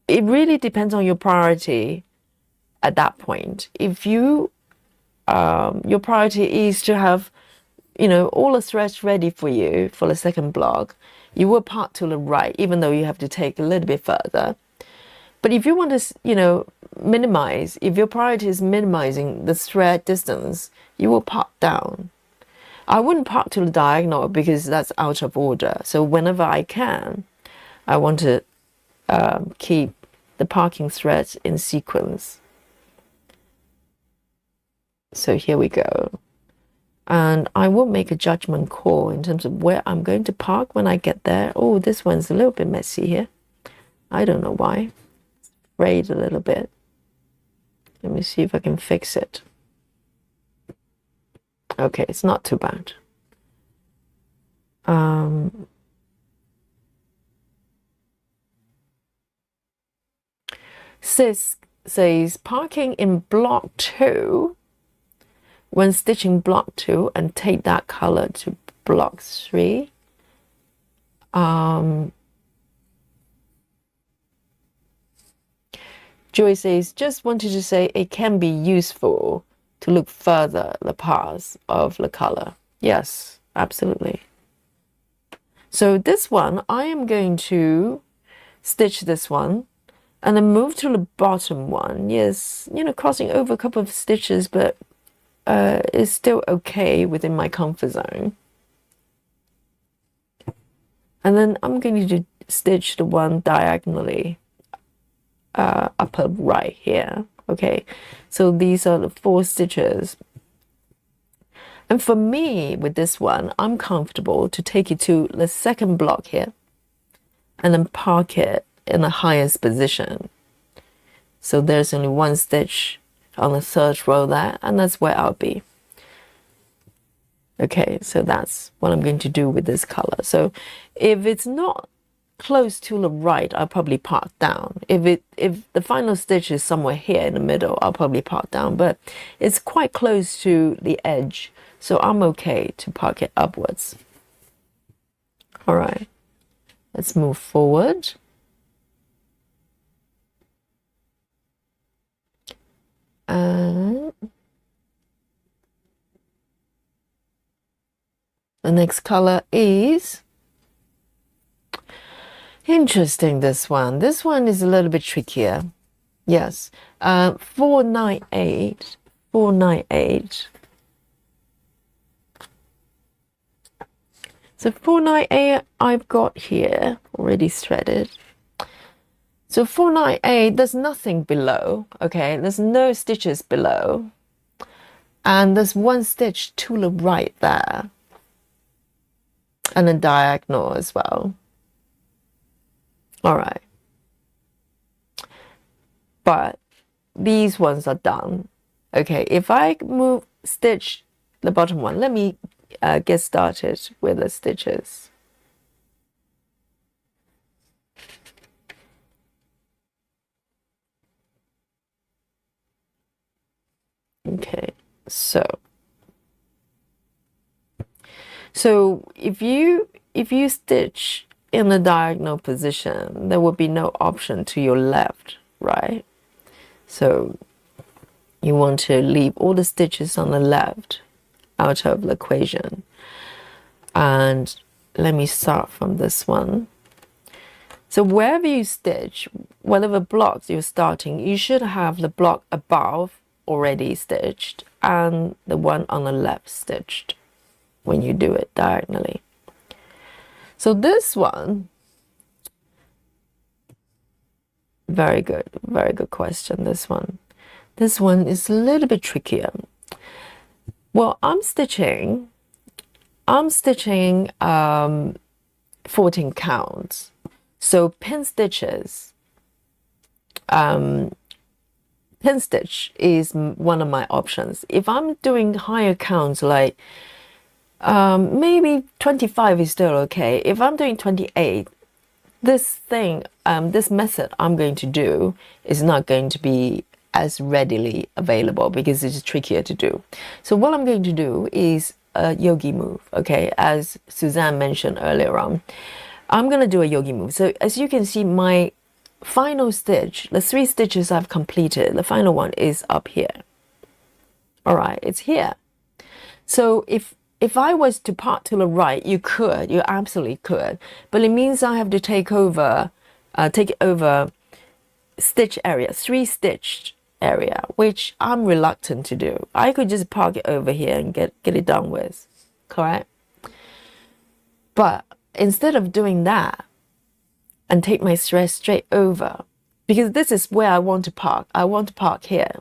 it really depends on your priority at that point. If you your priority is to have, you know, all the threads ready for you for the second block, you will part to the right, even though you have to take a little bit further. But if you want to, you know, minimize, if your priority is minimizing the thread distance, you will part down. I wouldn't part to the diagonal because that's out of order. So whenever I can, I want to keep the parking threads in sequence. So here we go. And I will make a judgment call in terms of where I'm going to park when I get there. Oh, this one's a little bit messy here. I don't know why. It's frayed a little bit. Let me see if I can fix it. Okay, it's not too bad. Sis says parking in block 2 when stitching block 2 and take that color to block 3. Joy says, just wanted to say it can be useful to look further the paths of the color. Yes, absolutely. So this one, I am going to stitch this one and then move to the bottom one. Yes, you know, crossing over a couple of stitches, but is still okay within my comfort zone. And then I'm going to stitch the one diagonally upper right here. Okay, so these are the 4 stitches. And for me, with this one, I'm comfortable to take it to the second block here and then park it in the highest position. So there's only 1 stitch on the 3rd row there, and that's where I'll be. Okay, so that's what I'm going to do with this color. So if it's not close to the right, I'll probably part down. If the final stitch is somewhere here in the middle, I'll probably part down, but it's quite close to the edge, so I'm okay to park it upwards. All right, let's move forward. And the next color is interesting. This one is a little bit trickier. Yes, 498. So 498 I've got here already threaded. So 498, there's nothing below. Okay, there's no stitches below, and there's 1 stitch to the right there, and a diagonal as well. All right, but these ones are done. Okay, if I stitch the bottom one, let me get started with the stitches. Okay, so if you stitch in the diagonal position, there would be no option to your left, right? So you want to leave all the stitches on the left out of the equation. And let me start from this one. So wherever you stitch, whatever blocks you're starting, you should have the block above already stitched and the one on the left stitched when you do it diagonally. So this one, very good question, this one. This one is a little bit trickier. Well, I'm stitching 14 counts. So pin stitches, pin stitch is one of my options. If I'm doing higher counts, like maybe 25 is still okay. If I'm doing 28, this method I'm going to do is not going to be as readily available because it's trickier to do. So what I'm going to do is a yogi move, okay? As Suzanne mentioned earlier on, I'm going to do a yogi move. So as you can see, my final stitch, the 3 stitches I've completed, the final one is up here. All right, it's here. So if I was to part to the right, you absolutely could, but it means I have to take over stitch area, 3 stitched area, which I'm reluctant to do. I could just park it over here and get it done with, correct? But instead of doing that and take my thread straight over, because this is where I want to park here.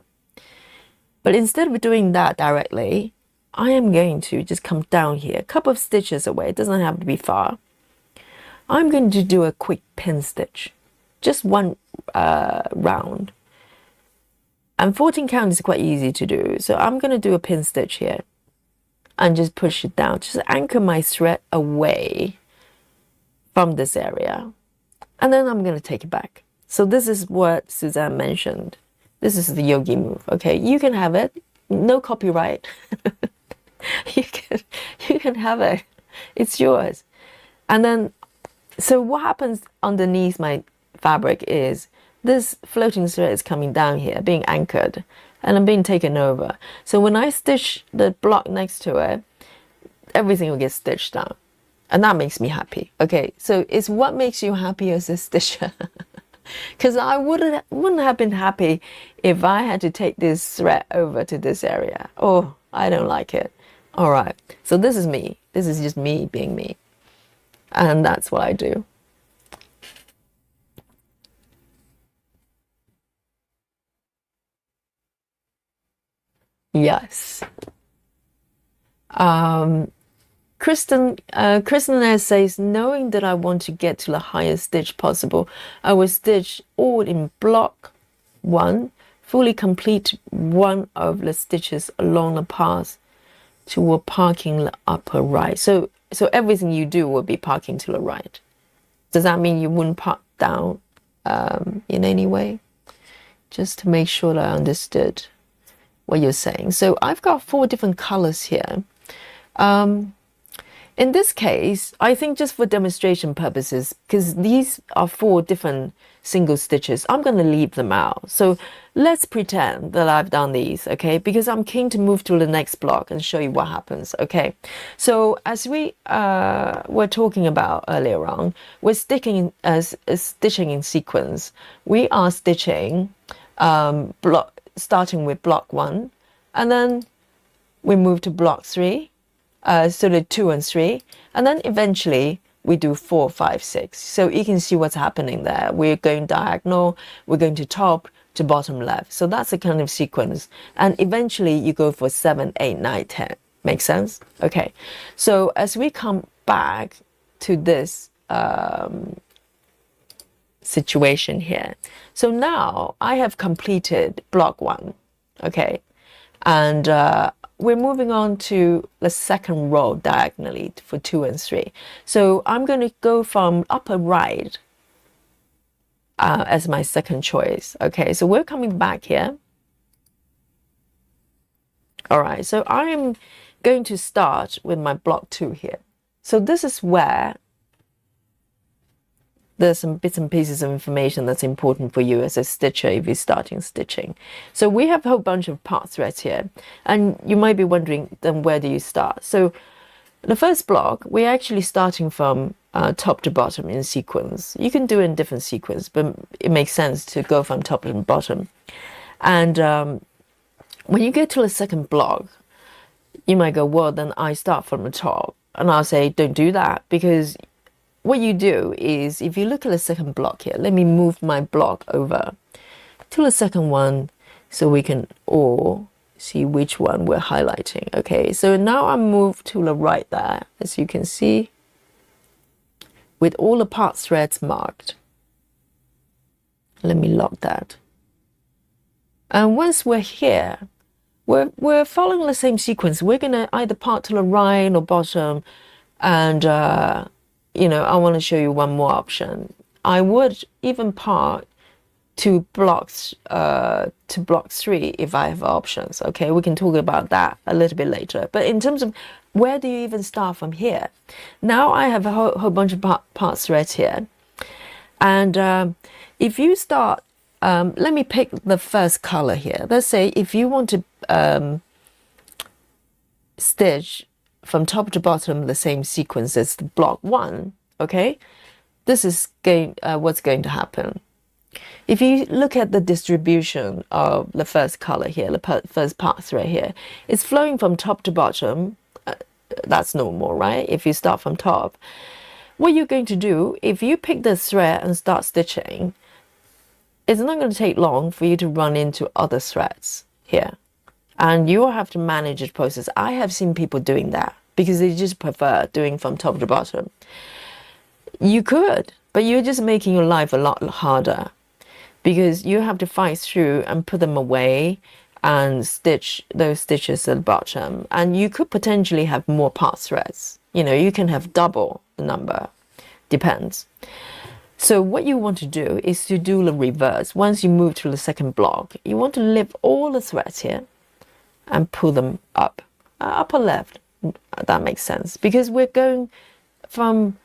But instead of doing that directly, I am going to just come down here, a couple of stitches away, it doesn't have to be far. I'm going to do a quick pin stitch, just one round. And 14 count is quite easy to do, so I'm going to do a pin stitch here and just push it down, just anchor my thread away from this area, and then I'm going to take it back. So this is what Suzanne mentioned. This is the yogi move, okay? You can have it, no copyright. you can have it, it's yours. And then, so what happens underneath my fabric is this floating thread is coming down here, being anchored, and I'm being taken over. So when I stitch the block next to it, everything will get stitched down. And that makes me happy. Okay, so it's what makes you happy as a stitcher. Because I wouldn't have been happy if I had to take this thread over to this area. Oh, I don't like it. All right, so this is me. This is just me being me. And that's what I do. Yes. Kristen says, knowing that I want to get to the highest stitch possible, I will stitch all in block 1, fully complete one of the stitches along the path toward parking the upper right. So everything you do will be parking to the right. Does that mean you wouldn't park down in any way? Just to make sure that I understood what you're saying. So I've got 4 different colors here. In this case, I think just for demonstration purposes, because these are 4 different single stitches, I'm going to leave them out. So let's pretend that I've done these, okay? Because I'm keen to move to the next block and show you what happens, okay? So as we were talking about earlier on, we're stitching in sequence. We are stitching starting with block 1, and then we move to block 3. So the 2 and 3, and then eventually we do 4, 5, 6. So you can see what's happening there. We're going diagonal, we're going to top to bottom left. So that's the kind of sequence. And eventually you go for 7, 8, 9, 10. Make sense? Okay. So as we come back to this situation here. So now I have completed block 1. Okay. And we're moving on to the second row diagonally for 2 and 3. So I'm going to go from upper right as my second choice. Okay, so we're coming back here. All right, so I'm going to start with my block 2 here. So this is where there's some bits and pieces of information that's important for you as a stitcher if you're starting stitching. So we have a whole bunch of part threads here, and you might be wondering, then where do you start? So the first block, we're actually starting from top to bottom in sequence. You can do it in different sequence, but it makes sense to go from top to bottom. And when you get to the second block, you might go, well, then I start from the top. And I'll say, don't do that, because what you do is, if you look at the second block here, let me move my block over to the second one so we can all see which one we're highlighting. Okay, so now I move to the right there, as you can see, with all the part threads marked. Let me lock that. And once we're here, we're following the same sequence. We're gonna either part to the right or bottom, and you know, I want to show you one more option. I would even part to block 3 if I have options. Okay, we can talk about that a little bit later. But in terms of where do you even start from here? Now I have a whole bunch of part threads here, and if you start, let me pick the first color here. Let's say if you want to stitch from top to bottom the same sequence as the block 1, okay, this is what's going to happen. If you look at the distribution of the first color here, the first part thread here, it's flowing from top to bottom. That's normal, right? If you start from top, what you're going to do, if you pick the thread and start stitching, it's not going to take long for you to run into other threads here. And you will have to manage the process. I have seen people doing that because they just prefer doing from top to bottom. You could, but you're just making your life a lot harder, because you have to fight through and put them away and stitch those stitches at the bottom. And you could potentially have more part threads. You know, you can have double the number, depends. So what you want to do is to do the reverse. Once you move to the second block, you want to lift all the threads here and pull them up, upper left. That makes sense, because we're going from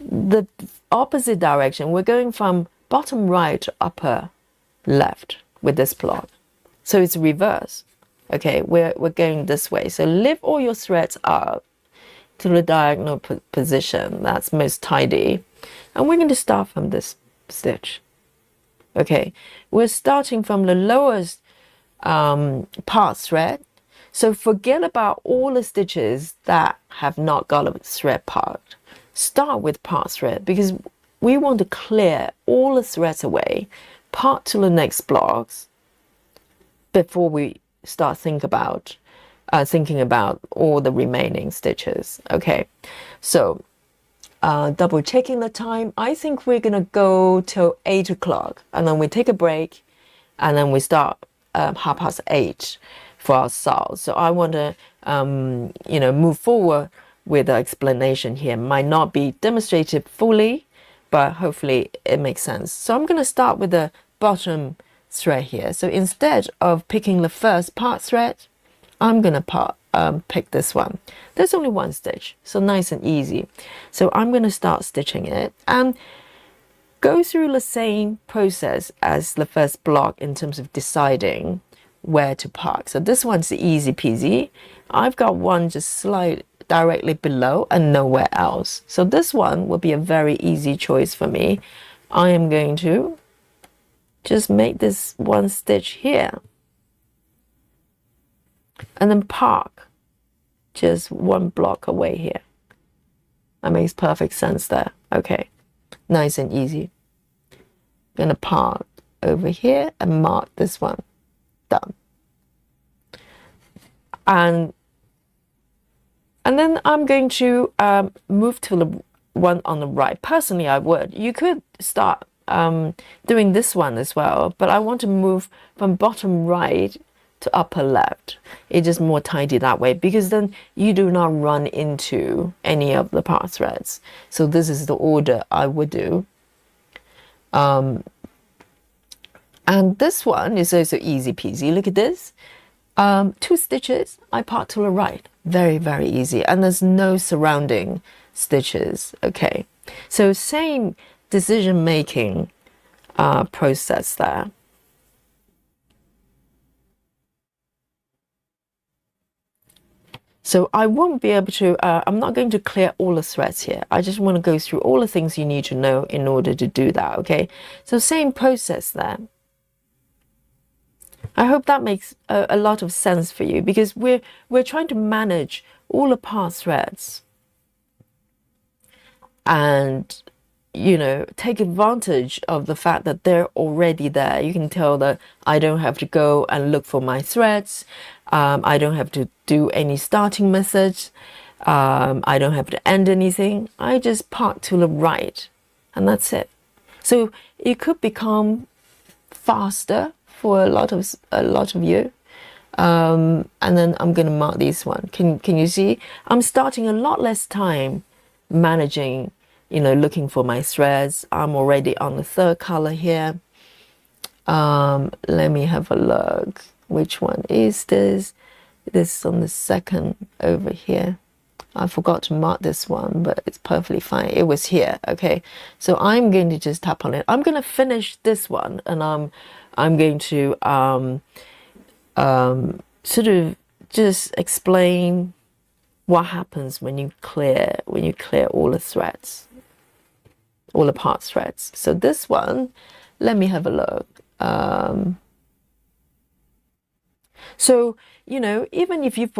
the opposite direction. We're going from bottom right to upper left with this block. So it's reverse. Okay, we're going this way. So lift all your threads up to the diagonal position. That's most tidy. And we're going to start from this stitch. Okay, we're starting from the lowest part thread. So forget about all the stitches that have not got a thread part. Start with part thread, because we want to clear all the threads away, part to the next blocks before we start thinking about all the remaining stitches. Okay, so double checking the time. I think we're gonna go till 8 o'clock, and then we take a break, and then we start 8:30 for ourselves. So I want to move forward with the explanation here. Might not be demonstrated fully, but hopefully it makes sense. So I'm going to start with the bottom thread here. So instead of picking the first part thread, I'm going to pick this one. There's only one stitch, so nice and easy. So I'm going to start stitching it and go through the same process as the first block in terms of deciding where to park. So this one's easy peasy. I've got one just slide directly below and nowhere else. So this one will be a very easy choice for me. I am going to just make this one stitch here and then park just one block away here. That makes perfect sense there. Okay, nice and easy. I'm gonna park over here and mark this one. Done. And then I'm going to move to the one on the right. Personally, I would. You could start doing this one as well, but I want to move from bottom right to upper left. It's just more tidy that way, because then you do not run into any of the part threads. So this is the order I would do. And this one is also easy peasy. Look at this. 2 stitches, I part to the right. Very, very easy. And there's no surrounding stitches. Okay. So same decision making process there. So I won't be able to, I'm not going to clear all the threads here. I just want to go through all the things you need to know in order to do that, okay? So same process there. I hope that makes a lot of sense for you, because we're trying to manage all the part threads and, you know, take advantage of the fact that they're already there. You can tell that I don't have to go and look for my threads. I don't have to do any starting message. I don't have to end anything. I just park to the right, and that's it. So it could become faster for a lot of you. And then I'm going to mark this one. Can you see? I'm starting a lot less time managing, you know, looking for my threads. I'm already on the third color here. Let me have a look. Which one is this? This is on the second over here. I forgot to mark this one, but it's perfectly fine. It was here. Okay, so I'm going to just tap on it. I'm going to finish this one, and I'm going to sort of just explain what happens when you clear all the threads, all the part threads. So this one, let me have a look. So, you know, even if you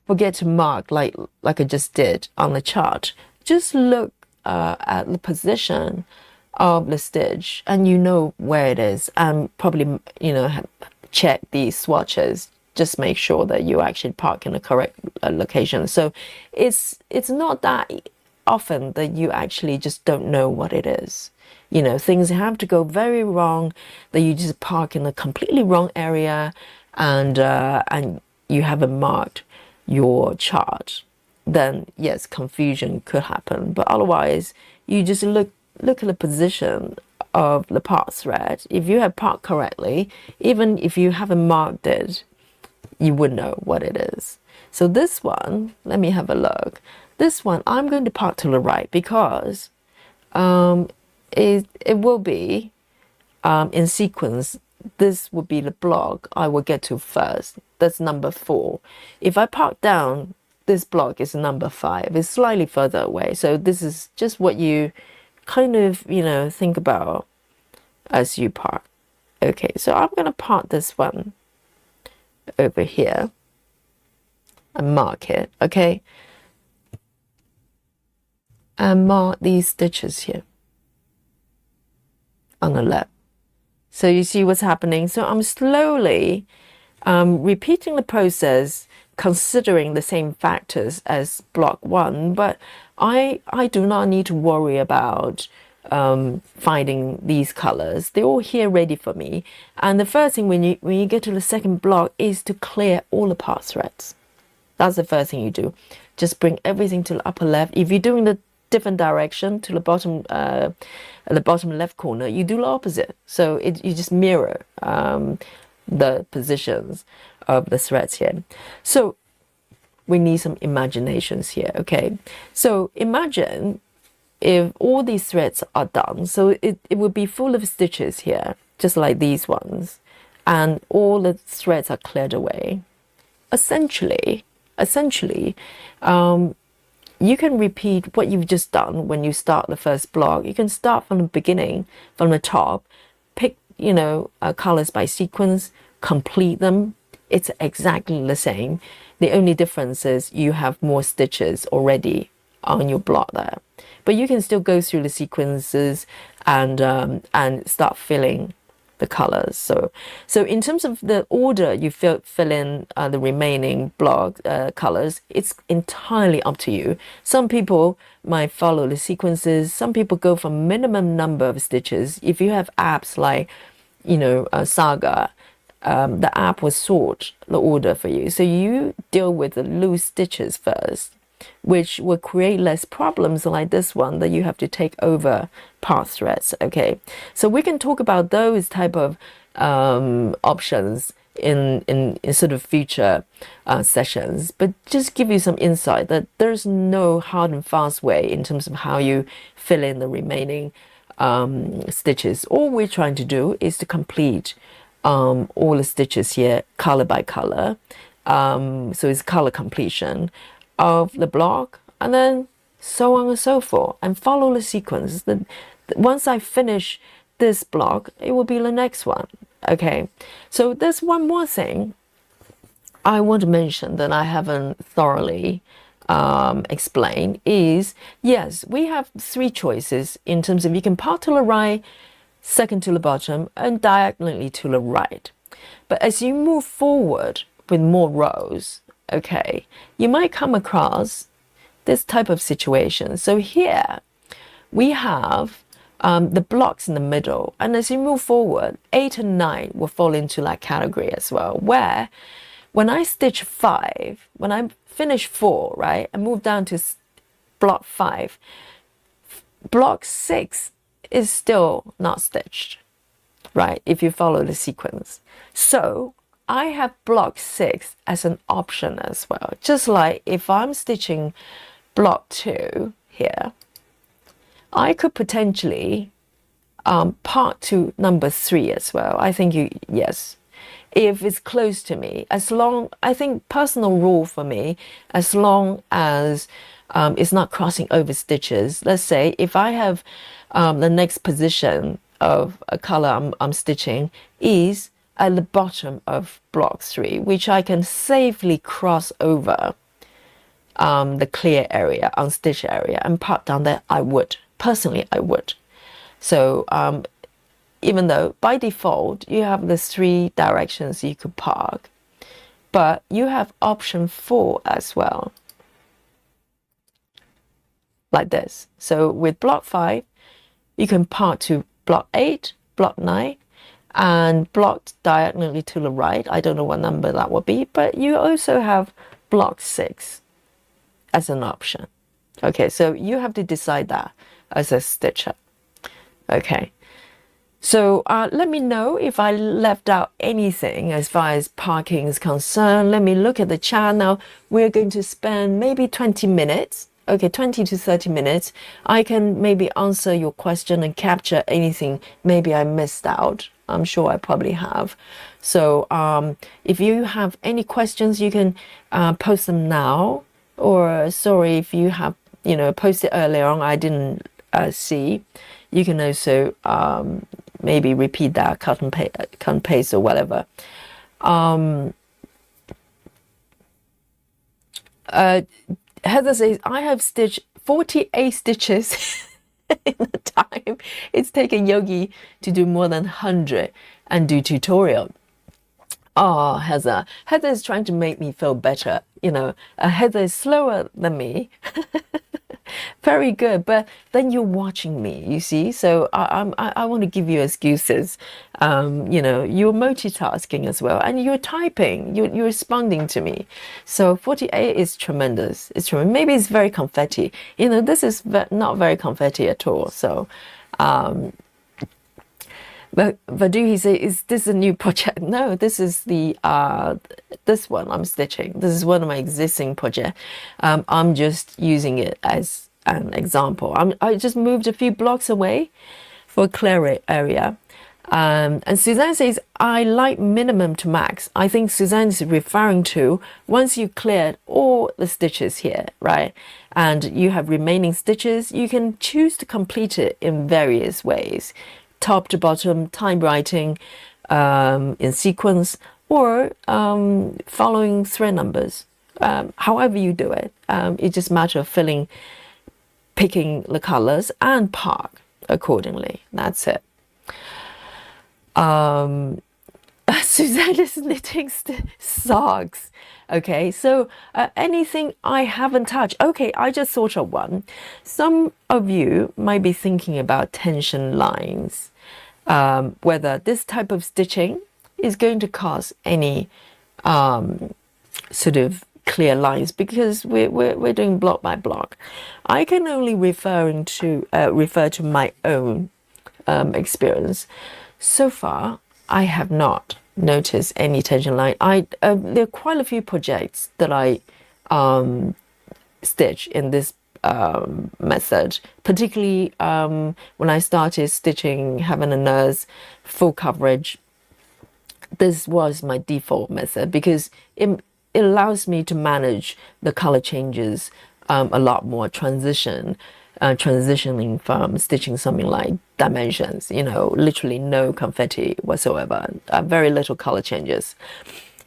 forget to mark like I just did on the chart, just look at the position of the stitch and you know where it is, and probably, you know, check these swatches. Just make sure that you actually park in the correct location. So it's not that often that you actually just don't know what it is. You know, things have to go very wrong that you just park in a completely wrong area, and you haven't marked your chart. Then yes, confusion could happen. But otherwise, you just look at the position of the part thread. If you have parked correctly, even if you haven't marked it, you would know what it is. So this one, let me have a look. This one, I'm going to park to the right because it will be in sequence. This would be the block I will get to first. That's number 4. If I park down, this block is number 5. It's slightly further away. So this is just what you kind of, you know, think about as you park. Okay, so I'm going to park this one over here and mark it, okay? And mark these stitches here on the left. So you see what's happening. So I'm slowly repeating the process, considering the same factors as block 1, but I do not need to worry about finding these colors. They're all here ready for me. And the first thing when you get to the second block is to clear all the part threads. That's the first thing you do. Just bring everything to the upper left. If you're doing the different direction to the bottom left corner, you do the opposite. So you just mirror the positions of the threads here. So we need some imaginations here, okay? So imagine if all these threads are done, so it would be full of stitches here, just like these ones, and all the threads are cleared away. Essentially, you can repeat what you've just done when you start the first block. You can start from the beginning, from the top, pick, you know, colors by sequence, complete them. It's exactly the same. The only difference is you have more stitches already on your block there. But you can still go through the sequences and start filling the colors. So in terms of the order you fill in the remaining block colors, it's entirely up to you. Some people might follow the sequences. Some people go for minimum number of stitches. If you have apps like, you know, Saga, the app will sort the order for you. So you deal with the loose stitches first, which will create less problems like this one that you have to take over part threads, okay? So we can talk about those type of options in sort of future sessions, but just give you some insight that there's no hard and fast way in terms of how you fill in the remaining stitches. All we're trying to do is to complete all the stitches here color by color. So it's color completion of the block, and then so on and so forth, and follow the sequence. Once I finish this block, it will be the next one. Okay, so there's one more thing I want to mention that I haven't thoroughly explained is, yes, we have three choices in terms of you can part to the right, second to the bottom, and diagonally to the right. But as you move forward with more rows, okay, you might come across this type of situation. So here we have the blocks in the middle, and as you move forward, 8 and 9 will fall into that category as well, where when I stitch 5, when I finish 4, right, and move down to block 5, block 6 is still not stitched, right, if you follow the sequence. So I have block 6 as an option as well. Just like if I'm stitching block 2 here, I could potentially part to number 3 as well. I think yes, if it's close to me, as long, I think personal rule for me, as long as it's not crossing over stitches. Let's say if I have the next position of a color I'm stitching is at the bottom of block 3, which I can safely cross over the clear area, unstitched area, and part down there, I would. Personally, I would. So even though by default you have the 3 directions you could park, but you have option 4 as well, like this. So with block 5, you can part to block 8, block 9, and blocked diagonally to the right. I don't know what number that will be, but you also have block 6 as an option. Okay, so you have to decide that as a stitcher. Okay, so let me know if I left out anything as far as parking is concerned. Let me look at the chat now. We're going to spend maybe 20 minutes. Okay, 20 to 30 minutes. I can maybe answer your question and capture anything maybe I missed out. I'm sure I probably have. So if you have any questions, you can post them now. Or sorry, if you have, posted earlier on, I didn't see. You can also maybe repeat that, cut and paste or whatever. Heather says, I have stitched 48 stitches in the time it's taken Yogi to do more than 100 and do tutorial. Oh, Heather. Heather is trying to make me feel better. Heather is slower than me. Very good, but then you're watching me, you see. So I want to give you excuses. You're multitasking as well, and you're typing. You're responding to me. So 48 is tremendous. It's tremendous. Maybe it's very confetti. This is not very confetti at all. So. But Vadu, he says, is this a new project? No, this is this one I'm stitching. This is one of my existing projects. I'm just using it as an example. I just moved a few blocks away for a clear area. And Suzanne says, I like minimum to max. I think Suzanne is referring to once you cleared all the stitches here, right? And you have remaining stitches, you can choose to complete it in various ways. Top to bottom, time writing in sequence, or following thread numbers. However you do it, it's just a matter of picking the colors and park accordingly. That's it. Suzanne is knitting socks. Okay, so anything I haven't touched. Okay, I just thought of one. Some of you might be thinking about tension lines. Whether this type of stitching is going to cause any sort of clear lines, because we're doing block by block. I can only refer to my own experience. So far, I have not noticed any tension line. There are quite a few projects that I stitch in this method, particularly when I started stitching Heaven and Earth full coverage. This was my default method because it allows me to manage the color changes a lot more, transitioning from stitching something like dimensions, literally no confetti whatsoever, very little color changes.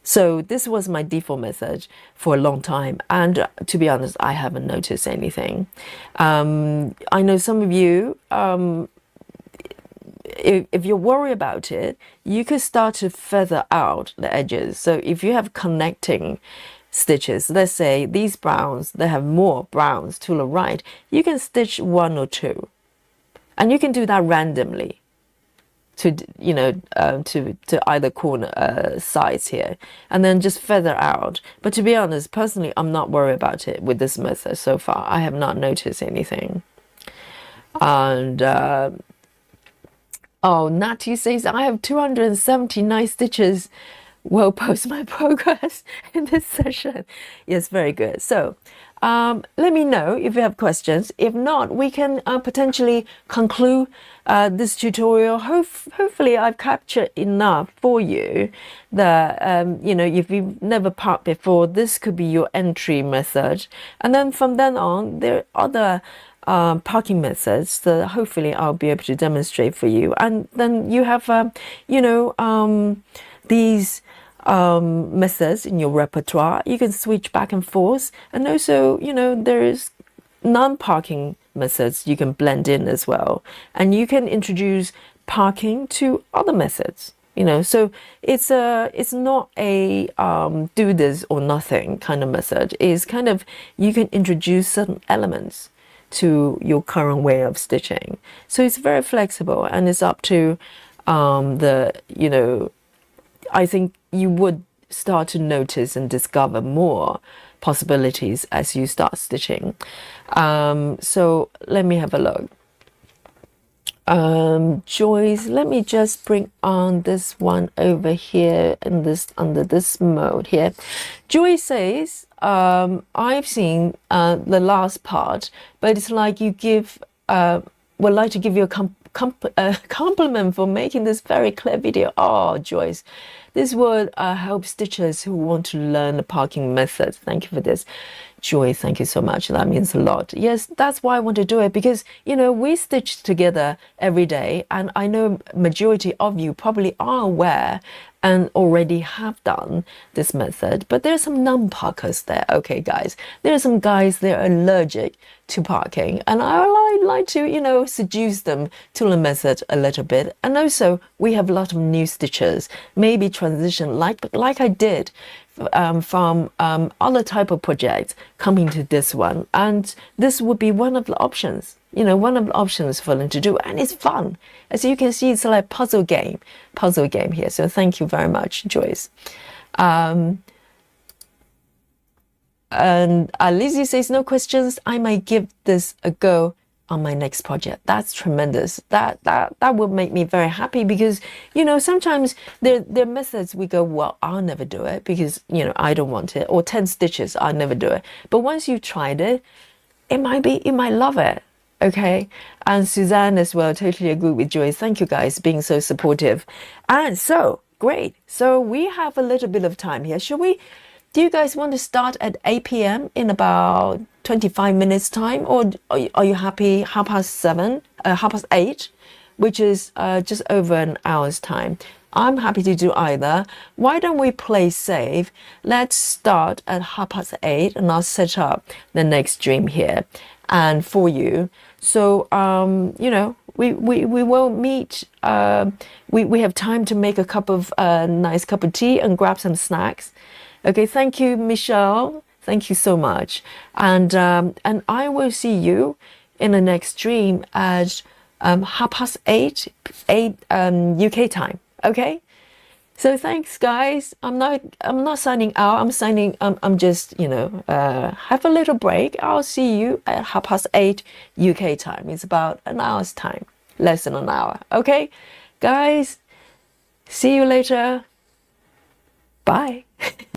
So this was my default method for a long time, and to be honest, I haven't noticed anything. I know some of you, if you're worried about it, you could start to feather out the edges. So if you have connecting stitches, let's say these browns, they have more browns to the right, you can stitch 1 or 2, and you can do that randomly to to either corner sides here, and then just feather out. But to be honest, personally, I'm not worried about it with this method so far. I have not noticed anything. And oh, Natty says I have 279 stitches. Will post my progress in this session. Yes, very good. So let me know if you have questions. If not, we can potentially conclude this tutorial. Hopefully I've captured enough for you that if you've never parked before, this could be your entry method, and then from then on there are other parking methods that hopefully I'll be able to demonstrate for you. And then you have these methods in your repertoire. You can switch back and forth, and also there is non-parking methods you can blend in as well, and you can introduce parking to other methods. So it's not a do this or nothing kind of method. It's kind of, you can introduce certain elements to your current way of stitching. So it's very flexible, and it's up to I think you would start to notice and discover more possibilities as you start stitching. So let me have a look. Joyce, let me just bring on this one over here in this, under this mode here. Joyce says, I've seen the last part, but it's like you give, would like to give you a compliment for making this very clear video. Oh, Joyce, this would help stitchers who want to learn the parking method. Thank you for this. Joy, thank you so much. That means a lot. Yes, that's why I want to do it, because we stitch together every day, and I know majority of you probably are aware and already have done this method, but there's some non-parkers there. Okay, guys, there are some guys, they're allergic to parking, and I like to seduce them to the method a little bit. And also we have a lot of new stitchers, maybe transition like I did from other type of projects coming to this one, and this would be one of the options, one of the options for them to do, and it's fun. As you can see, it's like puzzle game here. So thank you very much, Joyce. And Lizzie says, no questions, I might give this a go on my next project. That's tremendous. That would make me very happy, because sometimes there are methods we go, well, I'll never do it because I don't want it, or 10 stitches, I'll never do it. But once you've tried it, you might love it. Okay. And Suzanne as well, totally agree with Joyce. Thank you guys being so supportive. And so great, so we have a little bit of time here. Do you guys want to start at 8 p.m. in about 25 minutes time, or are you happy 8:30, which is just over an hour's time? I'm happy to do either. Why don't we play safe? Let's start at 8:30, and I'll set up the next stream here and for you. So we will meet. We have time to make a nice cup of tea and grab some snacks. Okay, thank you, Michelle. Thank you so much. And I will see you in the next stream at 8:30 UK time. Okay. So thanks, guys. I'm not signing out. I'm just have a little break. I'll see you at 8:30 UK time. It's about an hour's time, less than an hour. Okay, guys. See you later. Bye.